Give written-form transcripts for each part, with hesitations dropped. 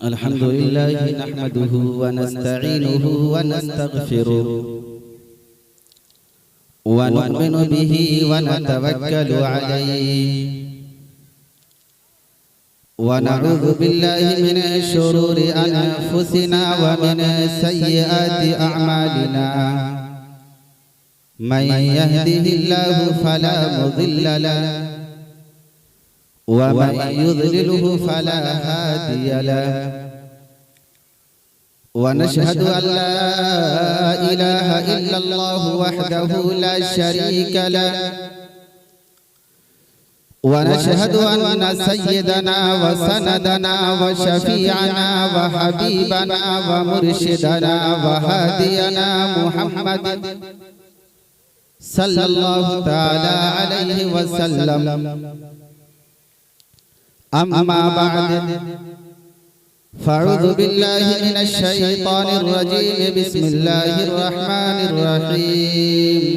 अल्हम्दुलिल्लाह नहमदुहु व नस्तईनुहु व नस्तगफिरुह व नु'मिनु बिही व नतवक्कलु अलैहि व नऊज़ु बिल्लाहि मिनश शुरूरि अनफुसिना व मिन सय्यिआति अअमालिना मन यहदिहिल्लाहु फला मुदिल्ल लहु वमन युद्लिलहु फला हादिय लहु वनशहदु अल्ला इलाहा इल्लल्लाहु वहदहु ला शरीक लहु वनशहदु अन्न सय्यदना व सनदना व शफीअना व हबीबना व मुर्शिदना व हादियना मुहम्मद सल्लल्लाहु तआला अलैहि वसल्लम। अम्मा बाद फ़अऊज़ु बिल्लाहि मिनश शैतानिर रजीम बिस्मिल्लाहिर रहमानिर रहीम।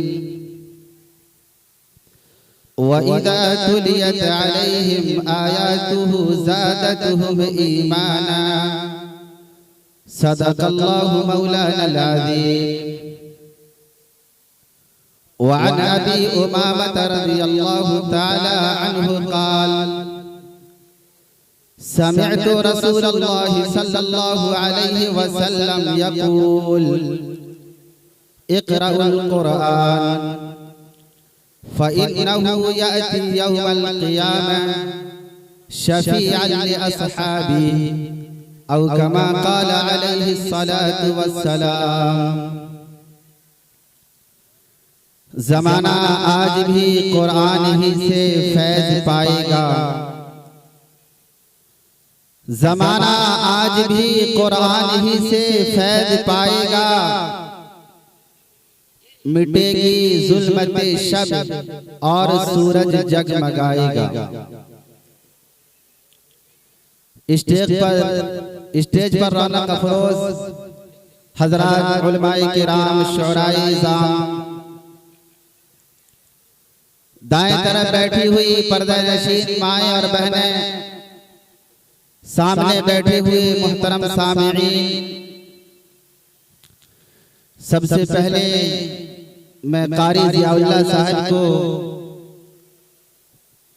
व इज़ा तुलियत अलैहिम आयातुहु ज़ादतहुम ईमाना सदक़ल्लाहु मौलानल अज़ीम। व अन अबी उमामह रज़ियल्लाहु तआला अन्हु क़ाल समिअतु रसूलल्लाहि सल्लल्लाहु अलैहि वसल्लम यक़ूल इक़रउल क़ुरआन फ़इन्नहु याअती यौमल क़ियामह शफ़ीअन लिअस्हाबिही औ कमा क़ाल अलैहि अस्सलातु वस्सलाम। ज़माना आज भी कुरान ही से फैज़ पाएगा, ज़माना आज भी कुरान ही से फैज़ पाएगा। मिटेगी ज़ुल्मते शब और सूरज जगमगाएगा। स्टेज पर रौनक अफरोज हज़रात उलमाए किराम शुअराए इज़ाम, दाएं तरफ बैठी हुई पर्दा नशीन माएँ और बहनें, सामने बैठे हुए मुहतरम सामिईन, सबसे पहले मैं कारी ज़ियाउल्लाह साहब को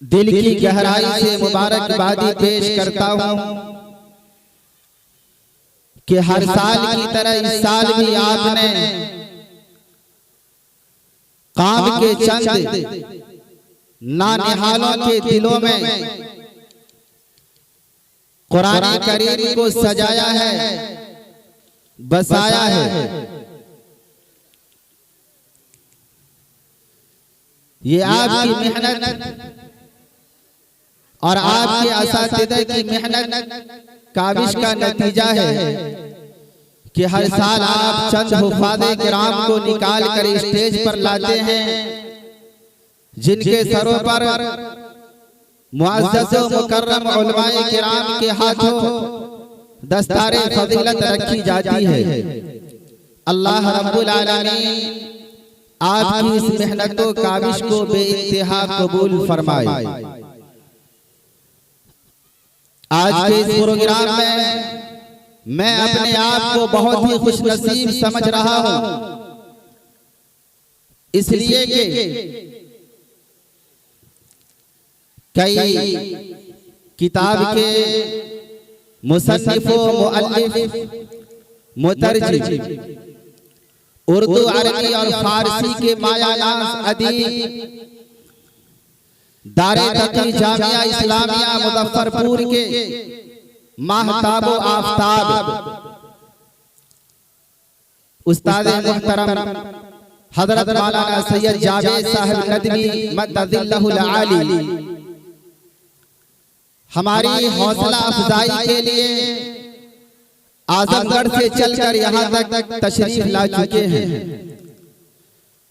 दिल की गहराई से मुबारकबादी पेश करता हूँ कि हर साल की तरह इस साल भी आपने काम के चंद नानिहालों के दिलों में कुरान करीम को सजाया है, बसाया है। ये आपकी मेहनत और आपके असातिज़ा की मेहनत काविश का नतीजा है कि हर साल आप चंद हुफ़ाज़े किराम को निकाल कर स्टेज पर लाते हैं, जिनके सरों पर मुअज़्ज़ज़ व मुकर्रम उलमाए किराम के हाथों दस्तारे फजीलत रखी जाती है। अल्लाह रब्बुल आलमीन आपकी इस मेहनत व काविश को बेइंतहा कबूल फरमाए। आज के इस प्रोग्राम में मैं अपने आप को बहुत ही खुशनसीब समझ रहा हूँ, इसलिए कि कई किताब के मुसन्निफ़ व मुअल्लिफ़ मुतरजिम उर्दू, अरबी और फारसी के मायानाज़ अदीब दारे तक़ी जामिया इस्लामिया मुज़फ्फरपुर के माहताब व आफ़ताब उस्ताद मुहतरम हज़रत मौलाना सैयद जावेद साहब नदवी मद्दज़िल्लहुल आली हमारी हौसला अफजाई के लिए आजमगढ़ से चलकर यहाँ तक तशरीफ ला चुके हैं।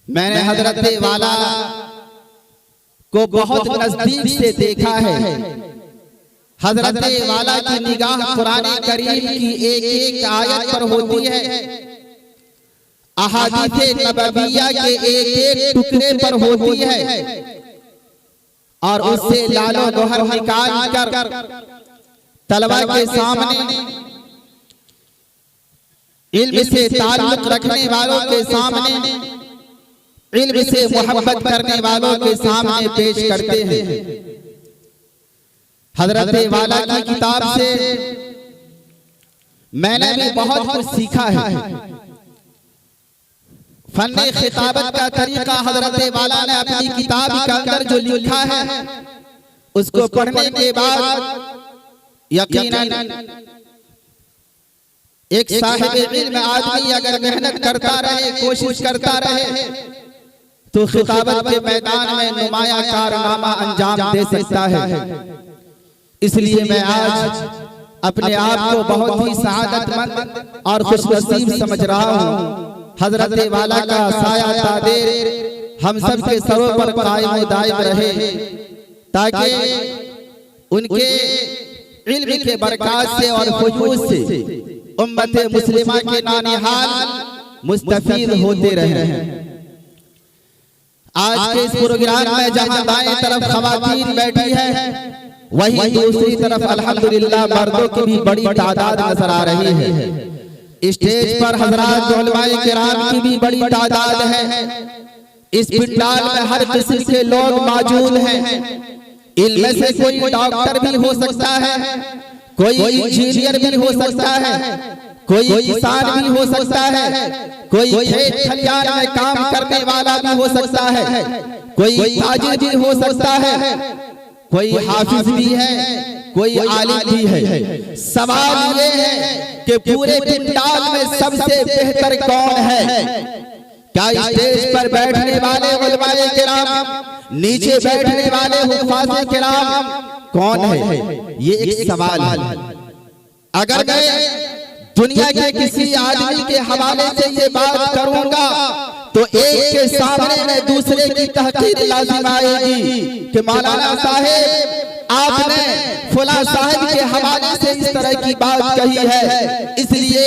मैंने हजरत वाला को बहुत नजदीक से देखा है। हजरत वाला की निगाह कुरान करीम की एक एक आयत पर होती है, अहादीसे नबविया के एक एक टुकड़े पर होती है और उससे लालो गोहर निकाल कर तलवा के सामने, इल्म से ताल्लुक रखने वालों के सामने, इल्म से मोहब्बत करने वालों के सामने पेश करते हैं। हजरत वाला की किताब से मैंने भी बहुत कुछ सीखा है। फन्ने खिताबत का तरीका हजरत वाला ने अपनी किताब के अंदर जो लिखा है, उसको पढ़ने के बाद यकीनन एक साहिब इल्म आदमी अगर मेहनत करता रहे, कोशिश करता रहे, तो खिताबत के मैदान में नुमाया कारनामा अंजाम दे सकता है। इसलिए मैं आज अपने आप को बहुत ही सआदतमंद और खुशनसीब समझ रहा हूँ। हजरत वाला का साया तादेर हम सब के सरों पर कायम दायम रहे, ताकि उनके इल्म के बरकत से और फयूज से उम्मत मुस्लिमा के नानिहाल मुस्तफीद होते रहे। आज के इस प्रोग्राम में जहां दाएं तरफ खवातीन बैठी है, वहीं दूसरी तरफ अल्हम्दुलिल्लाह मर्दों की भी बड़ी तादाद नजर आ रही है। स्टेज पर हजरात उलमाए किराम की भी बड़ी तादाद है। इस पंडाल में हर किस्म के लोग मौजूद हैं। इनमें से कोई डॉक्टर भी हो सकता है, कोई इंजीनियर भी हो सकता है, कोई किसान भी हो सकता है, कोई खेत खलियान में काम करने वाला भी हो सकता है, कोई ताजिर भी हो सकता है, कोई हाफिज भी है, कोई आलिम भी है। सवाल ये है कि पूरे पंडाल में सबसे बेहतर कौन है? क्या स्टेज पर बैठने वाले उलमाए किराम, नीचे बैठने वाले हुफ़ाज़े किराम कौन है? ये एक सवाल है। अगर मैं दुनिया के किसी आदमी के हवाले से ये बात करूंगा तो एक के सामने में दूसरे की तहकीर लाजिम आएगी कि मौलाना साहेब आपने फुला साहब के हवाले से इस तरह की बात कही है, इसलिए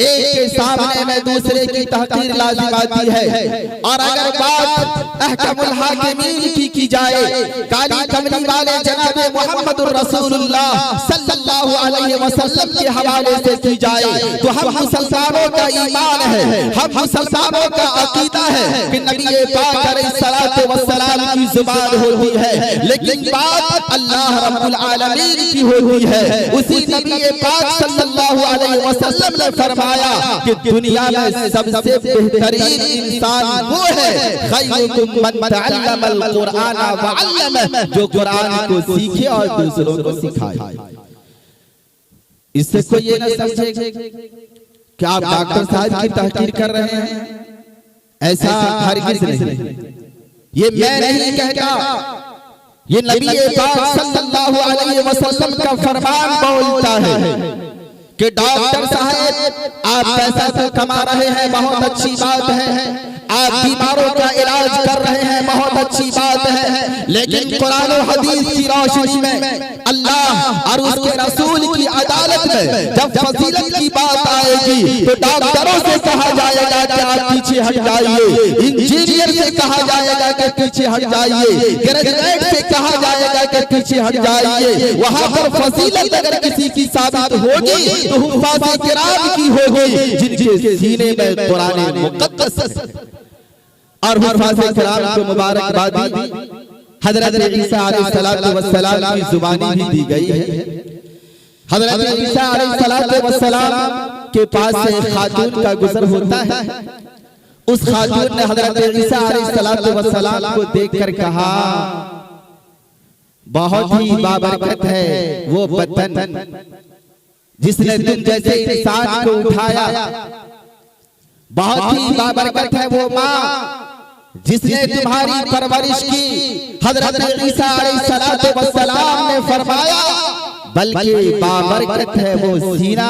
एक के सामने में दूसरे की तहकीर लाजिम आती है। और अगर बात अहकमुल हाकिमीन की जाए, काली कमली वाले जनाब मोहम्मदुर रसूलुल्लाह सल्लल्लाहु अलैहि वसल्लम के हवाले से की जाए, तो हम मुसलमानों का ईमान है, हम मुसलमानों का अकीदा है कि नबी पाक अलैहिस्सलातु वस्सलाम की जुबान होती है, लेकिन बात अल्लाह रब्बुल आलमीन की होती है। उसी नबी पाक सल्लल्लाहु अलैहि वसल्लम ने फरमाया कि दुनिया में सबसे बेहतरीन इंसान वो है खैरुकुम मन तअल्लमल कुरआन व अल्लमह, जो कुरान को सीखे और दूसरों को सिखाए। इससे कोई ये न समझे कि आप डॉक्टर साहब की तहकीर कर रहे हैं, ऐसा हरगिज़ नहीं। ये मैं नहीं कहता, ये नबी पाक सल्लल्लाहु अलैहि वसल्लम का फरमान बोलता है कि डॉक्टर साहब आप पैसा तो कमा रहे हैं, बहुत अच्छी बात है, आप बीमारों का इलाज कर रहे हैं, बहुत अच्छी बात है, लेकिन कुरान और हदीस की रोशनी में अल्लाह और उसके रसूल की अदालत में जब फजीलत की बात आएगी तो डॉक्टरों से कहा जाएगा कि आप पीछे हट जाइए, इंजीनियर से कहा जाएगा कि पीछे हट जाइए, ग्रेजुएट से कहा जाएगा कि पीछे हट जाइए। वहां पर फजीलत अगर किसी की साबित होगी तो हुफ़ाज़े किराम की होगी, जिनके सीने में कुरान मुक़द्दस और हुफ़ाज़े किराम को मुबारकबादी हज़रत ईसा अलैहिस्सलातु वस्सलाम की जुबानी भी दी गई है। हज़रत ईसा अलैहिस्सलातु वस्सलाम के पास से एक खातून का गुजर होता है। उस खातून ने हज़रत ईसा अलैहिस्सलातु वस्सलाम को देखकर कहा, बहुत ही बाबरकत है वो बदन जिसने तुम जैसे इंसान को उठाया, बहुत ही बाबरकत है वो माँ जिसने तुम्हारी परवरिश की। हज़रत ईसा अलैहिस्सलातु वस्सलाम ने फरमाया, बल्कि बाबरकत है वो सीना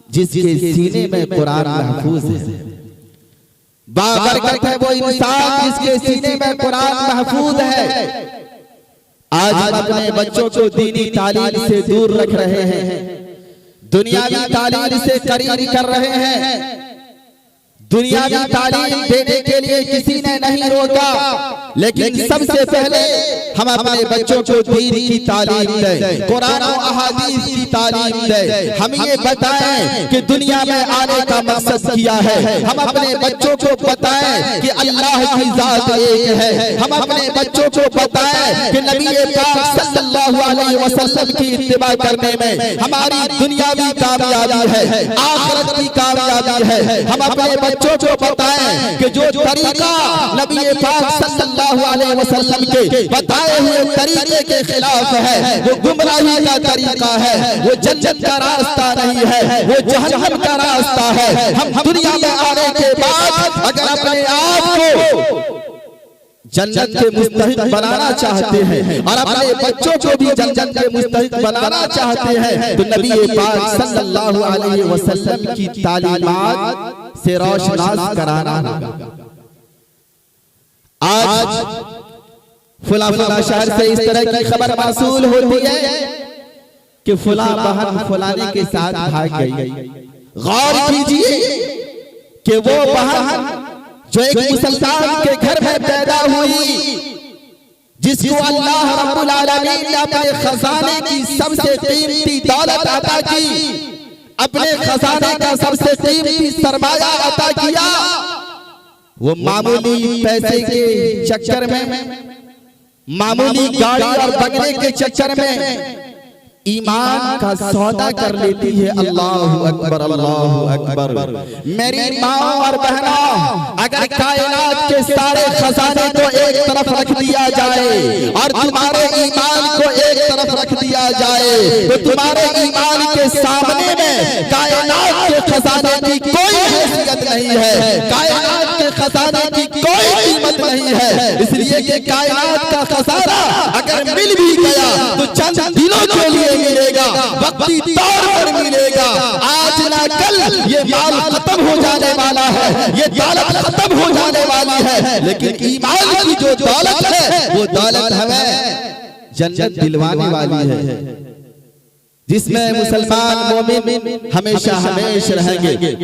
जिसके सीने में कुरान महफूज है, बाबरकत है वो इंसान जिसके सीने में कुरान महफूज है। आज हम अपने बच्चों को दीनी तालीम से दूर रख रहे हैं, दुनियावी तालीम से करीब कर रहे हैं, दुनियावी तालीम देने के लिए किसी ने नहीं रोका, लेकिन सबसे पहले हम अपने बच्चों को दीन की तालीम दें, कुरान और अहादीस की तालीम दें। हम ये बताएं कि दुनिया में आने का मकसद क्या है। हम अपने बच्चों को बताएं कि अल्लाह की जात एक है। हम अपने बच्चों को बताएं कि नबी पाक सल्लल्लाहु अलैहि वसल्लम की इत्तिबा करने में हमारी दुनियावी कामयाबी है, आखिरत की कामयाबी है। हम अपने बच्चों को बताएं कि जो तरीका नबी पाक सल्लल्लाहु अलैहि वसल्लम के बताए हुए तरीके के खिलाफ है, वो गुमराही का तरीका है, वो जन्नत का रास्ता नहीं है, वो जहन्नम का रास्ता है। हम दुनिया में आने के बाद अगर अपने आप को जन्नत के मुस्तहिक बनाना चाहते हैं और अपने बच्चों को भी जन्नत के मुस्तहिक बनाना चाहते हैं तो नबी पाक सल्लल्लाहु अलैहि वसल्लम की तालीमात से रोशनास कराना होगा। आज फुला फुला शहर से इस तरह की खबर मासूल होती है कि फुला बहन फुलाने के साथ भाग गई। गौर कीजिए कि वो बहन जो एक मुसलमान के घर में पैदा हुई, जिसको अल्लाह रब्बुल आलमीन ने अपने खजाने की सबसे कीमती दौलत अता की, अपने खजाने का सबसे कीमती सरमाया अता किया, वो मामूली पैसे के चक्कर में, मामूली गाड़ी और बंगले के चक्कर में ईमान का सौदा कर लेती है। अल्लाहु अकबर, अल्लाहु अकबर। मेरी माँ और बहनों, अगर कायनात के सारे खजाने को एक तरफ रख दिया जाए और तुम्हारे ईमान को एक तरफ रख दिया जाए तो तुम्हारे ईमान के सामने में कायनात के खजाने की कोई हैसियत नहीं है, कायनात के खजाने की कोई कीमत नहीं है। इसलिए कि कायनात का खजाना अगर मिल भी गया तो चंद दिनों के लिए मिलेगा, वक्ती तौर पर मिलेगा। आज ना कल ये माल खत्म हो जाने वाला है, ये दौलत खत्म हो जाने वाली है, लेकिन ईमान की जो दौलत है वो दौलत हमें जन्नत दिलवाने वाली है, जिसमें मुसलमान मोमिन हमेशा हमेशा रहेंगे।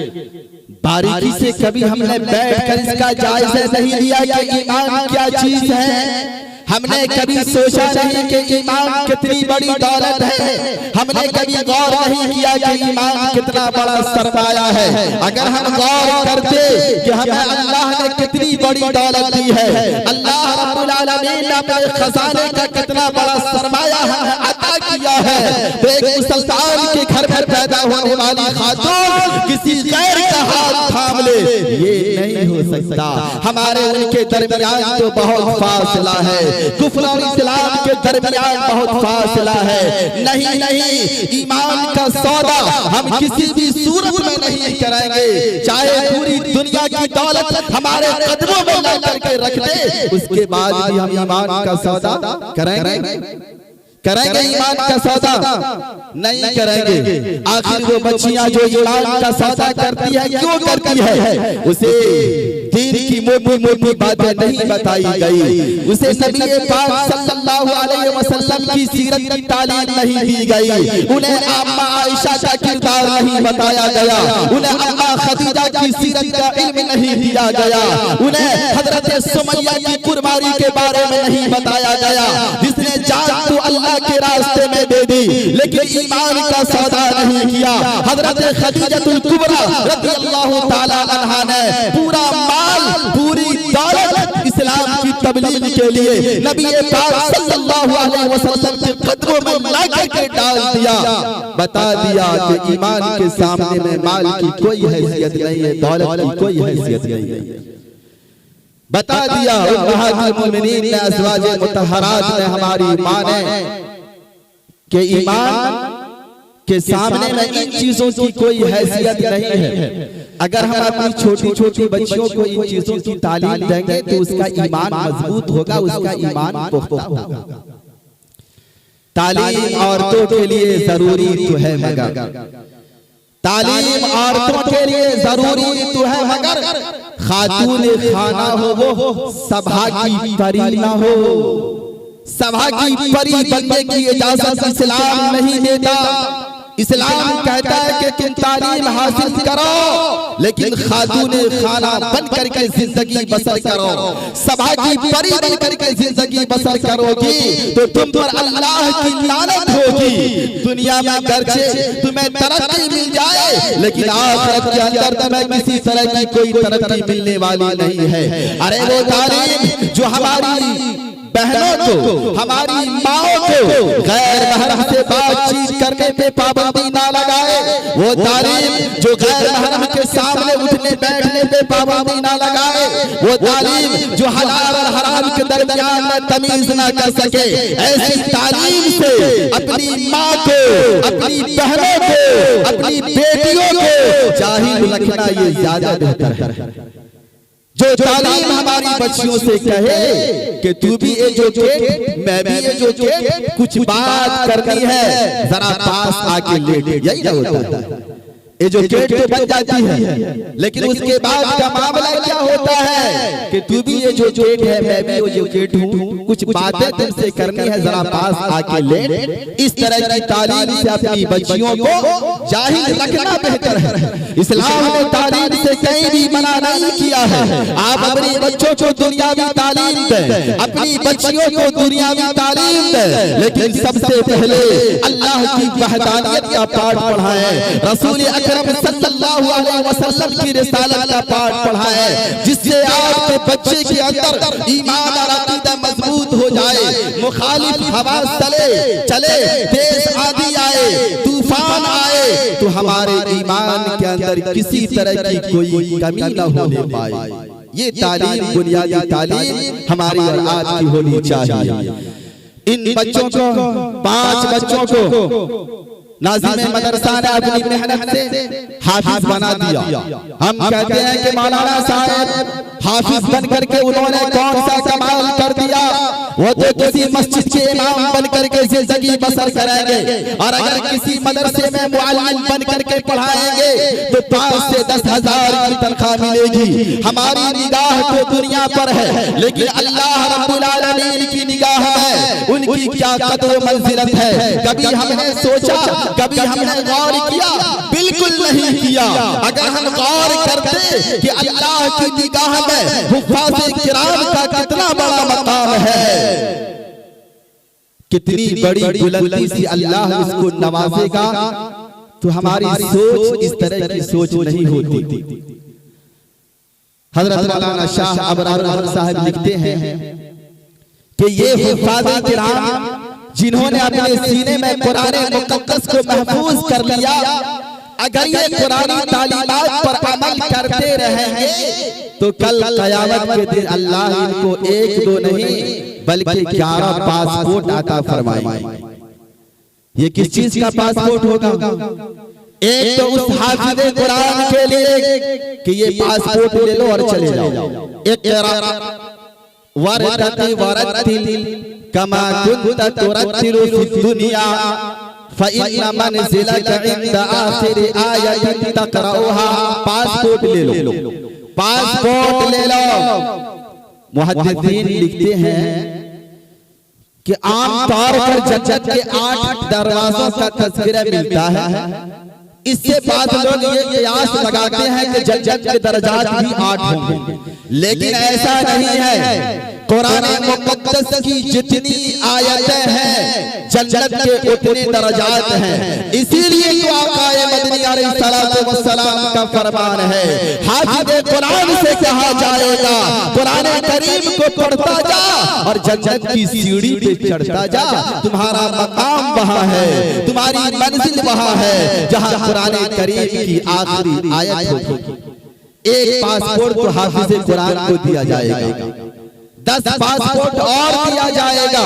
बारीकी से कभी हमने बैठकर इसका जायजा नहीं लिया कि ईमान क्या चीज है। हमने कभी सोचा नहीं कि ईमान कितनी बड़ी दौलत है। हमने कभी गौर नहीं किया कि ईमान कितना बड़ा सरमाया है। अगर हम गौर करते कि हमें अल्लाह ने कितनी बड़ी दौलत दी है, अल्लाह रब्बुल आलमीन ने अपने खजाने का कितना बड़ा सरमाया हमें अता किया है, तो एक मुसलमान के घर में पैदा होने वाली खातून किसी गैर का हाथ थाम ले, ये नहीं हो सकता। हमारे उनके दरमियान तो बहुत फासला है, कुफ्र और इस्लाम के दरमियान बहुत फासला है। नहीं नहीं, ईमान का सौदा हम किसी भी सूरत में नहीं कराएंगे, चाहे पूरी दुनिया की दौलत हमारे कदमों में ला करके रख दे, उसके बाद भी हम ईमान का सौदा करेंगे ईमान का सौदा नहीं करेंगे। आखिर वो बच्चियां जो ईमान का सौदा करती है क्यों करती है? उसे दीन की मोटी मोटी बातें नहीं बताई गई, उसे नबी पाक सल्लल्लाहु अलैहि वसल्लम की सीरत की तालीम नहीं दी गई, उन्हें अम्मा आयशा का किरदार नहीं बताया गया, उन्हें अम्मा खदीजा की सीरत का इल्म नहीं दिया गया, उन्हें हजरत सुमैया की कुर्बानी के बारे में नहीं बताया गया, जिसने जान तो अल्लाह के रास्ते में दे दी लेकिन ईमान का सौदा नहीं किया। हजरत खदीजतुल कुबरा रज़ियल्लाहु ताला अन्हा ने पूरा माल, पूरी दौलत इस्लाम की तबलीग के लिए नबी पाक सल्लल्लाहु अलैहि वसल्लम के कदमों में ला के डाल दिया, बता दिया कि ईमान के सामने में माल की कोई हैसियत नहीं है, दौलत की कोई हैसियत नहीं है। बता दिया उम्महातुल मोमिनीन ने, अज़वाजे मुतहहरात ने, हमारी मां ने, कि ईमान के सामने में इन चीजों की कोई हैसियत नहीं है। अगर हम अपनी छोटी छोटी बच्चियों को इन चीजों की तालीम देंगे तो उसका ईमान मजबूत होगा, उसका ईमान पुख्ता होगा। तालीम औरतों के लिए जरूरी तो है, मगर तालीम औरतों के लिए जरूरी तो है, मगर खातून खाना हो वो सभा की परी ना हो। सभा की परी बनने की इजाजत इस्लाम नहीं देता। इस्लाम कहता है कि तुम तालीम हासिल करो लेकिन खातूने खाना बन करके जिंदगी बसर करो, सभा की परी बन करके जिंदगी बसर करोगी तो तुम पर अल्लाह की लानत होगी। दुनिया में गर्चे तुम्हें तरक्की मिल जाए लेकिन आखिरत के अंदर तुम्हें किसी तरह की कोई तरक्की मिलने वाली नहीं है। अरे वो तालीम जो हमारी बहनों को, हमारी माओ को गैर महरम से बातचीत करने पे पाबंदी ना लगाए, वो तालीम जो गैर महरम के सामने उठने बैठने पे पाबंदी ना लगाए, वो तालीम जो हलाल और हराम के दरमियान में तमीज ना कर सके, ऐसी तालीम से अपनी माँ को, अपनी बहनों को, अपनी बेटियों को जाहिल रखना ये ज्यादा बेहतर है। जो तालीम हमारी बच्चियों से कहे कि तू भी एजुकेट, मैं भी एजुकेट, कुछ बात करनी है जरा पास आके लेट, यही होता है। एजुकेट तो बन जाती है लेकिन उसके बाद का मामला क्या होता है कि तू भी एजुकेट है, मैं भी एजुकेट हूँ, कुछ बातें तुमसे करनी है जरा पास आके लेट। इस तरह की तालीम से अपनी बच्चियों को जाहिल रखना बेहतर है। इस्लाम ने तालीम से कहीं भी मना नहीं किया है। आप अपने बच्चों को दुनियावी तालीम दें, अपनी बच्चियों को दुनियावी तालीम दें, लेकिन सबसे पहले अल्लाह की वहदानियत का पाठ पढ़ाएं, रसूल अकरम सल्लल्लाहु अलैहि वसल्लम की रिसालत का पाठ पढ़ाएं, जिससे आपके बच्चे के अंदर ईमान और अकीदा मजबूत हो जाए। मुखालिफ हवा चले, तेज आंधी आए, तूफान आए तो हमारे ईमान के अंदर किसी तरह की कोई कमी न होने पाए। ये तालीम, बुनियादी तालीम हमारी और आज की होनी चाहिए। इन बच्चों को, 5 बच्चों को नाज़िम मदरसा ने अपनी मेहनत से हाफिज बना दिया। हम कहते हैं कि मौलाना साहब हाफिज बन करके उन्होंने कौन सा कमाल कर दिया, वो तो किसी मस्जिद के इमाम बन करके जिंदगी बसर करेंगे, और अगर किसी मदरसे में मुअल्लिम बन करके पढ़ाएंगे तो 5 से 10 हजार की तनख्वाह मिलेगी। हमारी निगाह तो दुनिया पर है लेकिन अल्लाह रब्बुल आलमीन की निगाह में उनकी क्या कदर मंजिलत है। कभी हमने सोचा, कभी हमने गौर किया? बिल्कुल नहीं किया। अगर हम गौर करते कि अल्लाह की निगाह में हुफ़ाज़े किराम का कितना बड़ा मकाम है, कितनी बड़ी बुलंदी से अल्लाह उसको नवाजेगा, तो हमारी सोच इस तरह की सोच नहीं होती। हज़रत मौलाना शाह अबरार साहब लिखते हैं कि ये हुफ़ाज़े किराम जिन्होंने अपने सीने में कुरान मुक़द्दस को महफूज कर लिया, अगर ये कुरानी तालीमात पर अमल करते रहेंगे तो कल क़यामत के दिन अल्लाह इनको 1-2 नहीं बल्कि 11 पासपोर्ट अता फरमाएंगे। ये किस चीज का पासपोर्ट होगा? एक तो उस हाफिज़े कुरान के लिए कि ये पासपोर्ट ले लो और चले जाओ। वरतिल कमा कुंत तुरतिलु फी दुनिया फइन्ना मंजिलका इंद आखिर आयतिन तक़राउहा। पासपोर्ट ले लो, पासपोर्ट ले लो। मुहद्दिसीन लिखते हैं कि आम तौर पर जन्नत के 8 दरवाजों का तस्वीर मिलता है। इससे बाद लोग ये कियास लगाते हैं कि जन्नत के दर्जात भी 8 होंगे, लेकिन ऐसा नहीं है। कुरान मुक़द्दस की जितनी आयतें हैं जन्नत के उतने दर्जात हैं। इसीलिए तो आक़ाए मदनी अलैहिस्सलातु वस्सलाम का फरमान है, हाफिज़े कुरान से कहा जाएगा कुरान करीम को पढ़ता जा और जन्नत की सीढ़ी पे चढ़ता जा। तुम्हारा मकाम वहाँ है, तुम्हारी मंजिल वहाँ है जहाँ कुरान करीम की आखिरी आयत होगी। एक पासपोर्ट तो हाफिज़े कुरान को दिया जाएगा, 10 पासपोर्ट और दिया जाएगा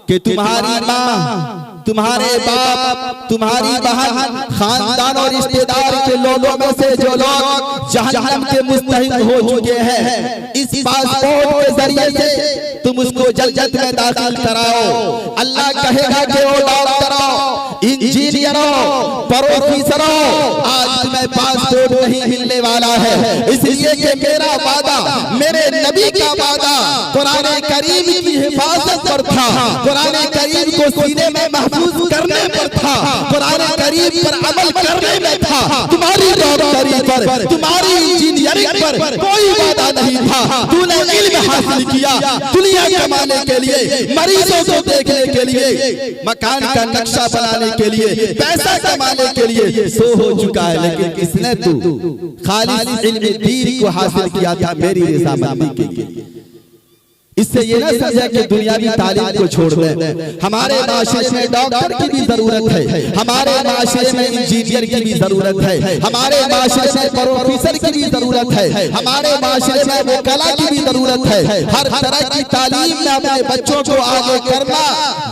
कि तुम्हारी माँ, तुम्हारे बाप, तुम्हारी बहन, खानदान और रिश्तेदार के लोगों में से जो लोग जहन्नम के मुस्तहिक हो चुके हैं, इस पासपोर्ट के जरिए से तुम उसको जन्नत में दाखिल कराओ। अल्लाह कहेगा कि ओ डॉक्टरों, इंजीनियरों, प्रोफेसरों, आज तुम्हें पासपोर्ट नहीं मिलने वाला है, इसलिए कि मेरा वादा, मेरे नबी का वादा कुरान करीम की हिफाजत पर था, कुरान करीम को सीने में महफूज करने पर था, कुरान करीम पर अमल करने में था, तुम्हारी डॉक्टरी पर, तुम्हारी इंजीनियरिंग पर कोई वादा नहीं था। तूने इल्म हासिल किया दुनिया कमाने के लिए, मरीजों को देखने के लिए, मकान का नक्शा बनाने के लिए, पैसा कमाने के लिए, सो हो चुका है। लेकिन किसने तू खालिस इल्म दीन को हासिल किया था मेरी रज़ामंदी के लिए। इससे ये ना समझा कि दुनियावी तालीम को छोड़ दें। हमारे माशरे में डॉक्टर की भी जरूरत है, हमारे माशरे में इंजीनियर की भी जरूरत है, हमारे माशरे में प्रोफेसर की भी जरूरत है, हमारे माशरे में वकाला की भी जरूरत है। हर तरह की तालीम में अपने बच्चों को आगे करना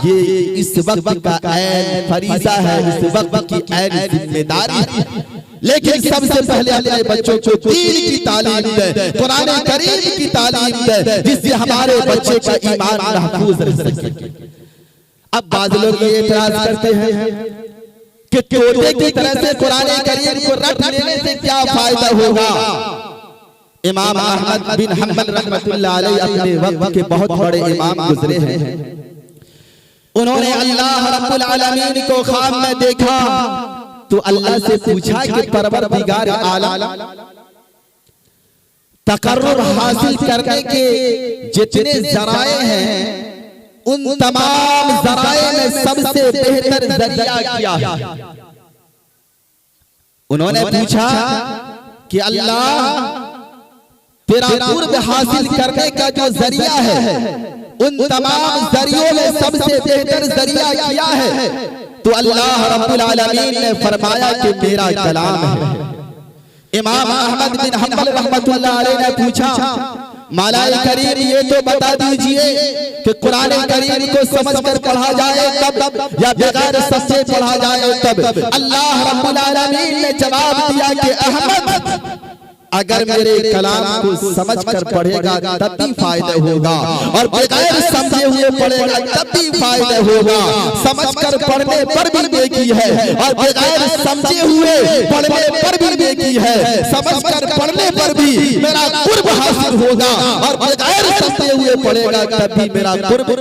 ये इस वक्त का ऐन फरीज़ा है, इस वक्त की ऐन जिम्मेदारी है। लेकिन सबसे पहले अपने बच्चों को दीन की तालीम दे, कुरान करीम की तालीम दे, जिससे हमारे बच्चे का ईमान महफूज रह सके। अब बाज़ लोग ये एतराज करते हैं कि तोते की तरह से कुरान करीम को रट लेने से क्या फायदा होगा। इमाम अहमद बिन हंबल रहमतुल्लाह अलैहि अपने वक्त के बहुत बड़े इमाम गुजरे हैं। उन्होंने अल्लाह रब्बुल आलमीन को ख्वाब में देखा तो अल्लाह से पूछा कि परवरदिगार आलम, तकर्रुर हासिल करने के जितने जराए हैं उन तमाम जराए में सबसे बेहतर जरिया क्या है। उन्होंने पूछा कि अल्लाह तेरा कुर्ब हासिल करने का जो जरिया है उन तमाम जरियों में सबसे बेहतर जरिया क्या है। तो अल्लाह रब्बुल आलमीन ने फरमाया कि मेरा कलाम है। इमाम अहमद बिन हंबल रहमतुल्लाह अलैहि ने पूछा, मौलाए करीम ये तो बता दीजिए कि कुरान करीम को समझकर पढ़ा जाए तब या बगैर समझे पढ़ा जाए तब। अल्लाह रब्बुल आलमीन ने जवाब दिया कि अहमद अगर मेरे कलाम को समझकर पढ़ेगा तब भी फायदा होगा, और बगैर समझे हुए पढ़ेगा तब भी फायदा होगा। समझकर पढ़ने पर भी नेकी है और बगैर समझे हुए पढ़ने पर भी नेकी है। समझकर पढ़ने पर भी मेरा कुर्ब हासिल होगा और बगैर समझे हुए पढ़ेगा तब भी मेरा कुर्ब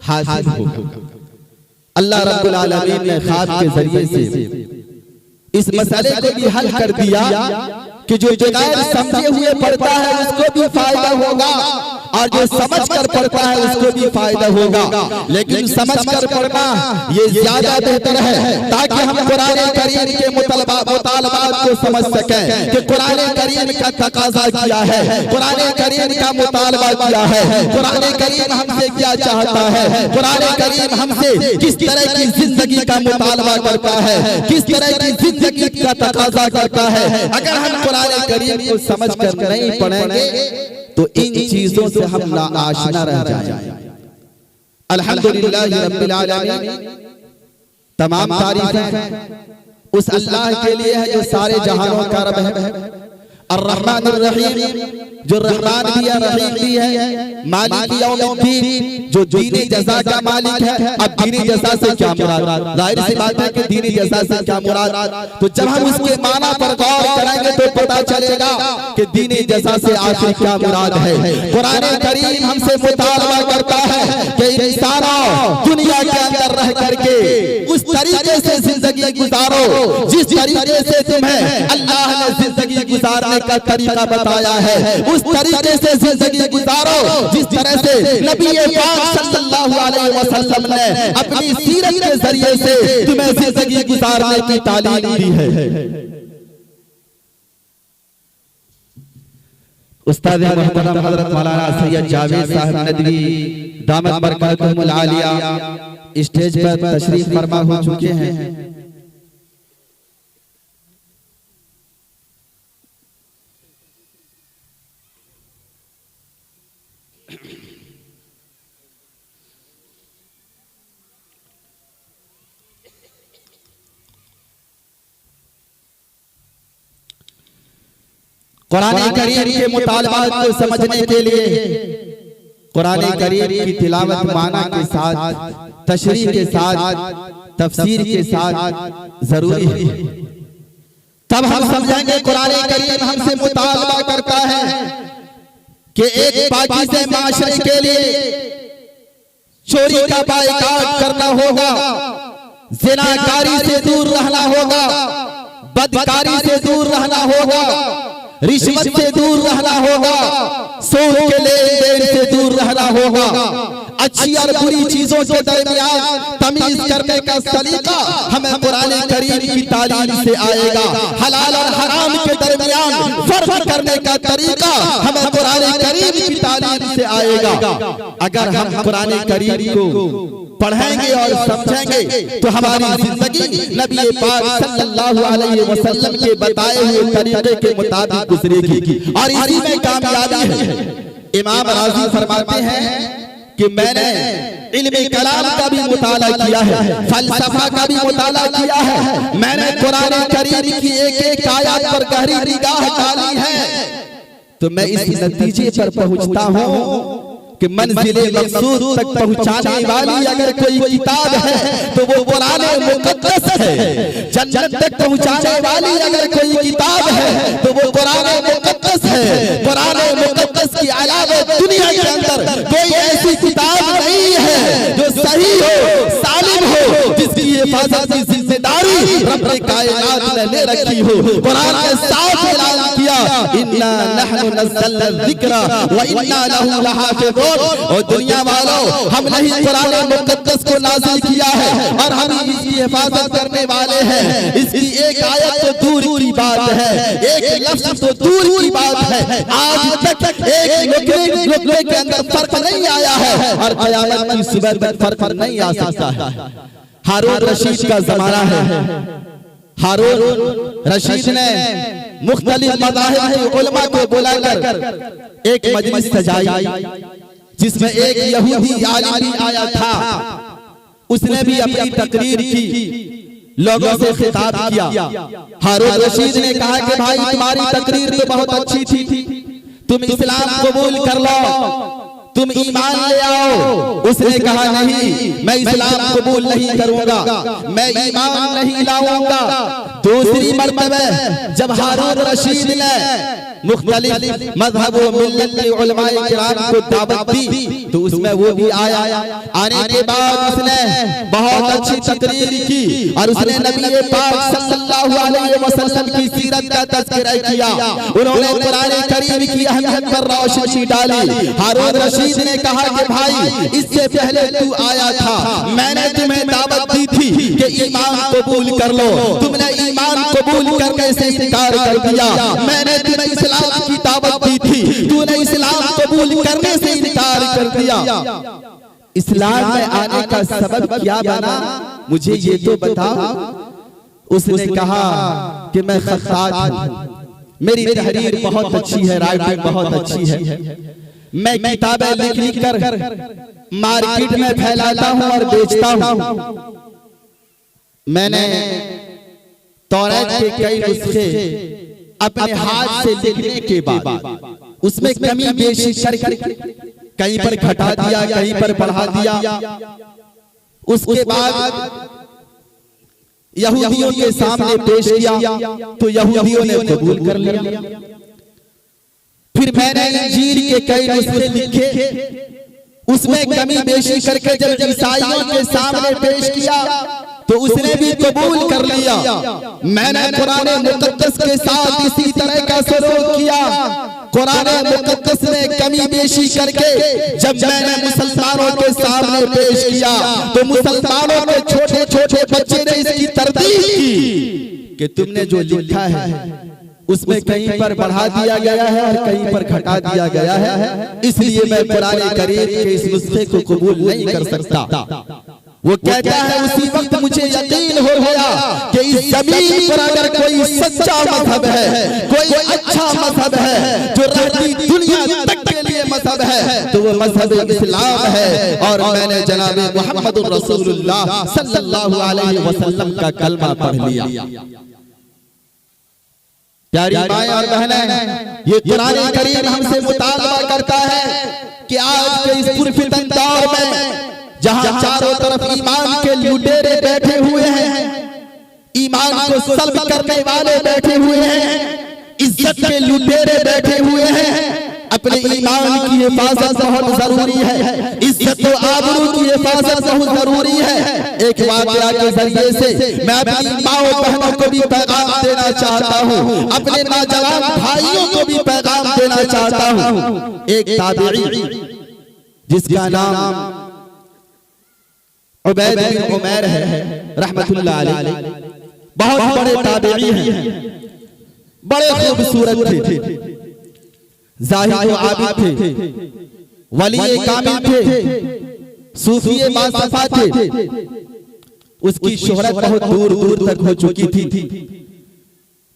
हासिल होगा। अल्लाह रब्बुल आलमीन ने ख्वाब के जरिए से इस मसले को भी हल कर दिया कि जो बगैर समझे हुए पढ़ता है उसको भी फायदा होगा और जो समझकर पढ़ता है उसको भी फायदा होगा। लेकिन समझकर पढ़ना ये ज्यादा बेहतर है ताकि हम कुरान करीम के मुतालबात को समझ सकें कि कुरान करीम का तकाजा क्या है, कुरान करीम का मुतालबा क्या है, कुरान करीम हमसे क्या चाहता है, कुरान करीम हमसे किस तरह की जिंदगी का मुतालबा करता है, किस तरह की जिंदगी का तकाजा करता है। अगर हम कुरान करीम को समझकर नहीं पढ़ेंगे तो इन चीजों से हम नाआशना रह जाएंगे। अल्हम्दुलिल्लाह रब्बिल आलमीन, तमाम तारीफें उस अल्लाह के लिए है जो सारे जहानों का रब है। अर्रहमान अर्रहीम, जो रहमान भी है रहीम भी है। मालिक यौमिद्दीन, जो दीनी जज़ा का मालिक है। अब दीनी जज़ा से क्या मुराद? जाहिर सी बात है कि दीनी जज़ा से क्या मुराद। तो जब हम उसके माना पर गौर करेंगे तो पता चलेगा कि दीनी जज़ा से आखिर क्या मुराद है। कुरान करीम हमसे मुतालबा करता है कि इंसानों दुनिया के अंदर रह करके उस तरीके से जिंदगी गुजारो जिस तरीके से तुम्हें अल्लाह ने जिंदगी गुजारने का तरीका बताया है। उस तरीके से जिंदगी गुजारो जिस तरह से नबी पाक सल्लल्लाहु अलैहि वसल्लम ने अपनी सीरत के जरिए से तुम्हें जिंदगी गुजारने की तालीम दी है। उस्ताद मोहतरम हजरत मौलाना सैयद जावेद साहब नदवी दामत बरकातुहुल आलिया स्टेज पर तशरीफ फरमा हो चुके हैं। कुरान करीम के मुतालबात को समझने के लिए कुरान करीम की तिलावत माना के साथ, तशरीह के साथ, तफसीर के साथ जरूरी है। तब हम समझेंगे कुरान करीम हमसे मुतालबा करता है कि एक पाकीज़े माशरे के लिए चोरी का बाइकाट करना होगा, ज़िनाकारी से दूर रहना होगा, बदकारी से दूर रहना होगा, रिश्वत से दूर रहना होगा, सूद के लेन देन से दूर रहना होगा। अच्छी और बुरी चीजों के दरमियान तमीज करने का सलीका हमें कुरान करीम की तालीम से आएगा। हलाल और हराम के दरमियान फर्क करने का तरीका हमें कुरान करीम की तालीम से आएगा। अगर हम कुरान करीम को पढ़ेंगे और समझेंगे तो हमारी जिंदगी नबी पाक सल्लल्लाहु अलैहि वसल्लम के बताए हुए तरीके के मुताबिक गुजरेगी और इसी में कामयाबी है। इमाम राज़ी फरमाते हैं कि मैंने इल्म कलाम का भी मुताला किया है, फलसफा का भी मुताला किया है, मैंने कुरान करीम की एक एक आयत पर गहरी निगाह डाली है, तो मैं इस नतीजे पर पहुंचता हूं कि मंजिल मकसूद तक पहुंचाने वाली अगर कोई किताब है तो वो कुरान मुकद्दस है। जन्नत तक पहुंचाने वाली अगर कोई किताब है तो वो कुरान मुकद्दस है। कुरान मुकद्दस के अलावा दुनिया के अंदर कोई ऐसी किताब नहीं है जो सही हो, सालिम हो, जिसकी हिफाजत की जिम्मेदारी रब कायनात ने ले रखी हो। कुरान ने साफ ऐलान किया, इन्ना नहनु नज़्ज़लना ज़िक्रा व इन्ना लहु लहाफ़िज़ून। और दुनिया वालों, हम नहीं कुरान मुकद्दस को नाज़िल किया है और हम इसकी हिफाजत करने वाले हैं। इसकी एक आयत तो दूर की बात है, एक लफ्ज़ तो दूर की बात है, आज तक एक नुक्ते के अंदर फर्क नहीं आया है और क़यामत की सुबह तक फर्क नहीं आ सकता है। हारून रशीद का ज़माना है। हारून रशीद ने मुख्तलिफ मज़ाहिब के उलमा को बुलाकर एक मजलिस सजाई जिसमें एक यहूदी आलिम भी आया था। उसने भी अपनी तकरीर की, लोगों से खिताब किया। हारून रशीद ने कहा कि भाई तुम्हारी तकरीर तो बहुत अच्छी थी, तुम इस्लाम कबूल कर लो, तुम ईमान ले आओ। उसने कहा नहीं, मैं इस्लाम कबूल नहीं करूंगा, मैं ईमान नहीं लाऊंगा। दूसरी मर्तबा जब हारून रशीद ने मुख्तलिफ मज़हब व मिल्लत के उलमाए किराम को दावत दी तो उसमें वो भी आया। आने के बाद उसने बहुत अच्छी तकरीर की और उसने नबी पाक सल्लल्लाहु अलैहि वसल्लम की सीरत का तज़किरा किया। उन्होंने कुरान करीम की अहमियत पर रोशनी डाली। हारून रशीद ने कहा कि भाई इससे पहले तू आया था, मैंने तुम्हें दावत दी थी कि ईमान कबूल कर लो, तुमने ईमान कबूल करने से इनकार कर दिया। मैंने तुम्हें इस्लाम की दावत दी थी, तूने इस्लाम कबूल करने से इनकार कर दिया। इस्लाम में आने का सबब क्या बना, मुझे ये तो बताओ। उसने कहा कि मैं खत्तात हूं, मेरी तहरीर बहुत अच्छी है, राइटिंग बहुत अच्छी है, मैं किताबें लिख कर मार्केट में फैलाता हूं और बेचता हूं। मैंने तौरात के कई नुस्खे अपने हाथ से लिखने के बाद उसमें कमी बेशी करके कहीं पर घटा दिया, कहीं पर बढ़ा दिया। उसके बाद यहूदियों के सामने पेश किया तो यहूदियों ने कबूल कर लिया। फिर मैंने इंजील के कई नुस्खे लिखे, उसमें कमी बेशी करके जब ईसाइयों के सामने पेश किया तो उसने भी कबूल कर लिया। मैंने कुरान मुकद्दस के साथ इसी तरह का सलूक किया। कुरान मुकद्दस में कमी बेशी करके जब मैंने मुसलमानों के सामने पेश किया तो मुसलमानों के छोटे छोटे बच्चे ने इसकी तरदीद की कि तुमने जो लिखा है उसमें कहीं पर बढ़ा दिया गया है और कहीं पर घटा दिया गया है, इसलिए मैं कुरान करीम के इस नुस्खे को कबूल नहीं कर सकता। वो कहता है उसी वक्त मुझे यकीन हो गया कि इस जमीन पर अगर कोई सच्चा मजहब है, कोई अच्छा मजहब है जो रहती दुनिया तक के लिए मजहब है तो वो मजहब इस्लाम है। और मैंने जनाब मुहम्मद रसूलुल्लाह सल्लल्लाहु अलैहि वसल्लम का कलमा पढ़ लिया। प्यारी माएं और बहनें, ये कुरान करीम हमसे मुतालबा करता है कि आज के इस पुरफितन दौर में जहां चारों तरफ ईमान के लुटेरे बैठे हुए हैं, ईमान को सल्ब करने वाले बैठे हुए हैं, इज्जत के लुटेरे बैठे हुए हैं, अपने ईमान की हिफाजत बहुत जरूरी है, इज्जत और आबरू की हिफाजत बहुत जरूरी है। एक वाकया के जरिए से मैं अपनी माओ बहनों को भी पैगाम देना चाहता हूँ, अपने नौजवान भाइयों को भी पैगाम देना चाहता हूँ। एक ताबीई जिसका नाम उबैद बिन उमैर है रहमतुल्लाह अलैह, बहुत बड़े ताबीई हैं, बड़े खूबसूरत थे, ज़ाहिद व आबिद थे, वली कामिल थे, सूफी बासफा थे। उसकी शोहरत बहुत दूर दूर तक हो चुकी थी।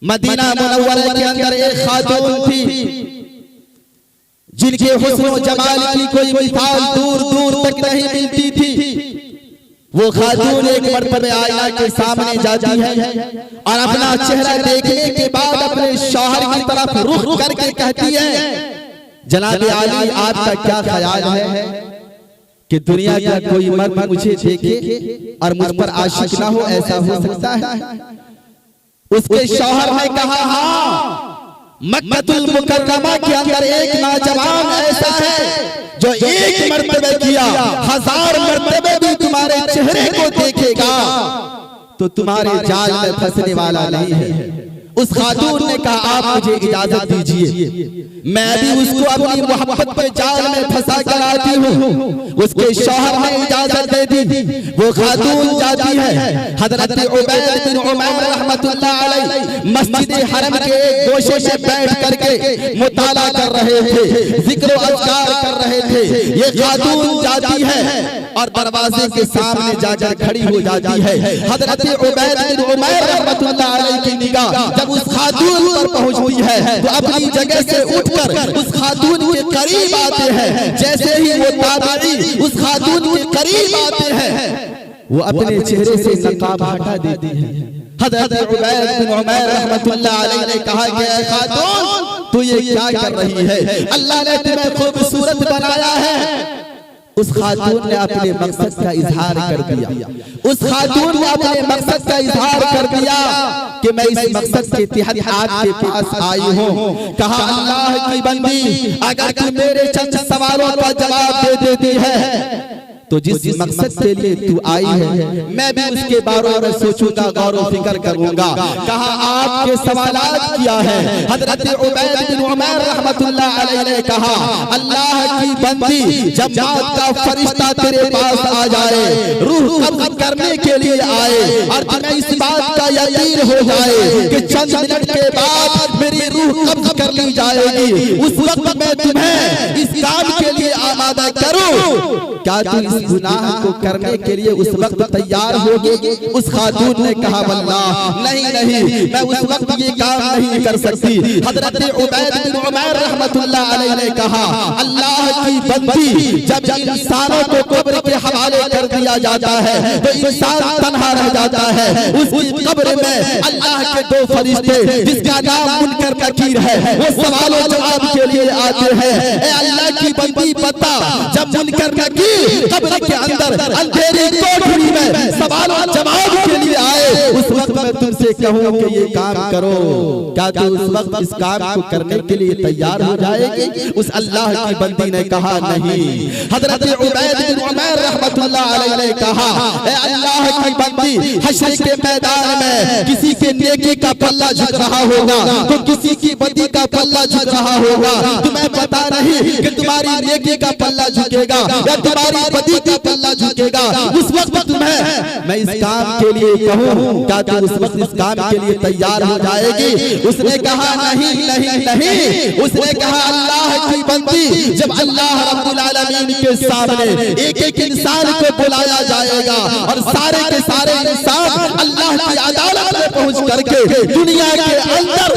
मदीना मुनव्वरा के अंदर एक खातून थी जिनके हुस्न व जमाल की कोई मिसाल दूर दूर तक नहीं मिलती थी। वो खातून एक मर्तबे आईना के सामने जाती है और अपना चेहरा देखने के बाद अपने शौहर की तरफ रुख करके कहती है, जनाब आली आपका क्या ख्याल है कि दुनिया का कोई मर्द मुझे देखे और मुझ पर आशिक ना हो, ऐसा हो सकता है? उसके शौहर ने कहा, हाँ, मक्कतुल मुकर्रमा के अंदर एक नौजवान ऐसा है जो एक मर्तबे किया 1000 मर्तबे भी तुम्हारे चेहरे को देखेगा तो तुम्हारे जाल में फंसने वाला नहीं है। उस खातून ने कहा, आप मुझे इजाजत दीजिए, मैं भी उसको अपनी मोहब्बत के जाल में फंसा कर आती हूँ। उसके शौहर ने इजाजत दे दी। वो खातून जाती है, हजरत उबैद बिन उमैर रहमतुल्लाह अलैह मस्जिद हरम के एक गोशे से बैठ करके मुताला कर रहे थे, जिक्र व अज़कार कर रहे थे। ये खातून जाती है और दरवाजे के सामने जाकर खड़ी हो जाती है। हजरत उबैद बिन उमैर रहमतुल्लाह अलैह की निगाह जब उस खातून पर पहुंचती है तो अपनी जगह से उठकर उस खातून के करीब आते हैं। जैसे ही वो ताबीई उस खातून के करीब आते हैं, वो अपने चेहरे से नकाब हटा देती है। हज़रत उबैद बिन उमैर रहमतुल्लाह अलैह ने कहा कि ऐ खातून, तू ये क्या कर रही है? अल्लाह ने तुम्हें खूबसूरत बनाया है। उस खातून ने अपने मकसद का इजहार कर दिया। उस खातून ने अपने मकसद का इजहार कर दिया कि मैं इस मकसद के तहत आपके पास आई हूँ। कहा, अल्लाह की बंदी, अगर तू मेरे चंद सवालों का जवाब दे देती है तो जिस मकसद के लिए तू आई है मैं भी उसके बारे में सोचूंगा, गौर व फिक्र करूंगा। कहा, आपके सवालात क्या है? हजरत उबैद बिन उमैर रहमतुल्लाह अलैह ने कहा, अल्लाह की बंदी, जब मौत का फरिश्ता तेरे पास आ जाए, रूह कब्ज करने के लिए आए और तुम्हें इस बात का यकीन हो जाए कि चंद मिनट के बाद मेरी रूह कब्ज कर ली जाएगी, उस वक्त मैं तुम्हें इस काम के लिए आमादा करूं, क्या तू इस गुनाह को करने के लिए उस वक्त तैयार होगी? उस खातून ने कहा, वल्लाह नहीं नहीं, मैं उस वक्त ये काम नहीं कर सकती। हजरत उबैद बिन उमैर रहमतुल्लाह अलैह ने कहा, अल्लाह की बंदी, जब इंसानों को कब्र के हवाले कर दिया जाता है तो इंसान तन्हा रह जाता है। उस कब्र में अल्लाह के 2 फरिश्ते जिसका नाम मुनकर नकीर है, वो सवाल और जवाब के लिए आते हैं। ए अल्लाह की बंदी, पता जब मुनकर नकीर कब्र के अंदर अंधेरी कोठरी में सवाल और जवाब के लिए आए, उस वक्त मैं तुमसे कहूं कि ये काम करो, क्या तू उस वक्त इस काम को करने के लिए तैयार हो जाएगी? उस अल्लाह की बंदी ने कहा, नहीं। हजरत उबैद बिन उमैर रहमतुल्लाह अलैह ने कहा, ए अल्लाह की बंदी, हश्र के मैदान में किसी के नेकी का पल्ला झुक रहा होगा तो किसी की बदी का पल्ला झुक रहा होगा। तुम्हें पता नहीं कि तुम्हारी नेकी का पल्ला झुकेगा या तुम्हारी बदी का पल्ला झुकेगा। उस वक्त तुम्हें मैं इस काम के लिए कहूँ, क्या तू उस वक्त इस काम के लिए तैयार हो जाएगी? उसने कहा, नहीं नहीं नहीं। उसने कहा, अल्लाह की बंदी, जब अल्लाह रब्बुल आलमीन के सामने एक एक इंसान को बुलाया जाएगा और सारे के सारे इंसान अल्लाह की अदालत में पहुंच करके दुनिया के अंदर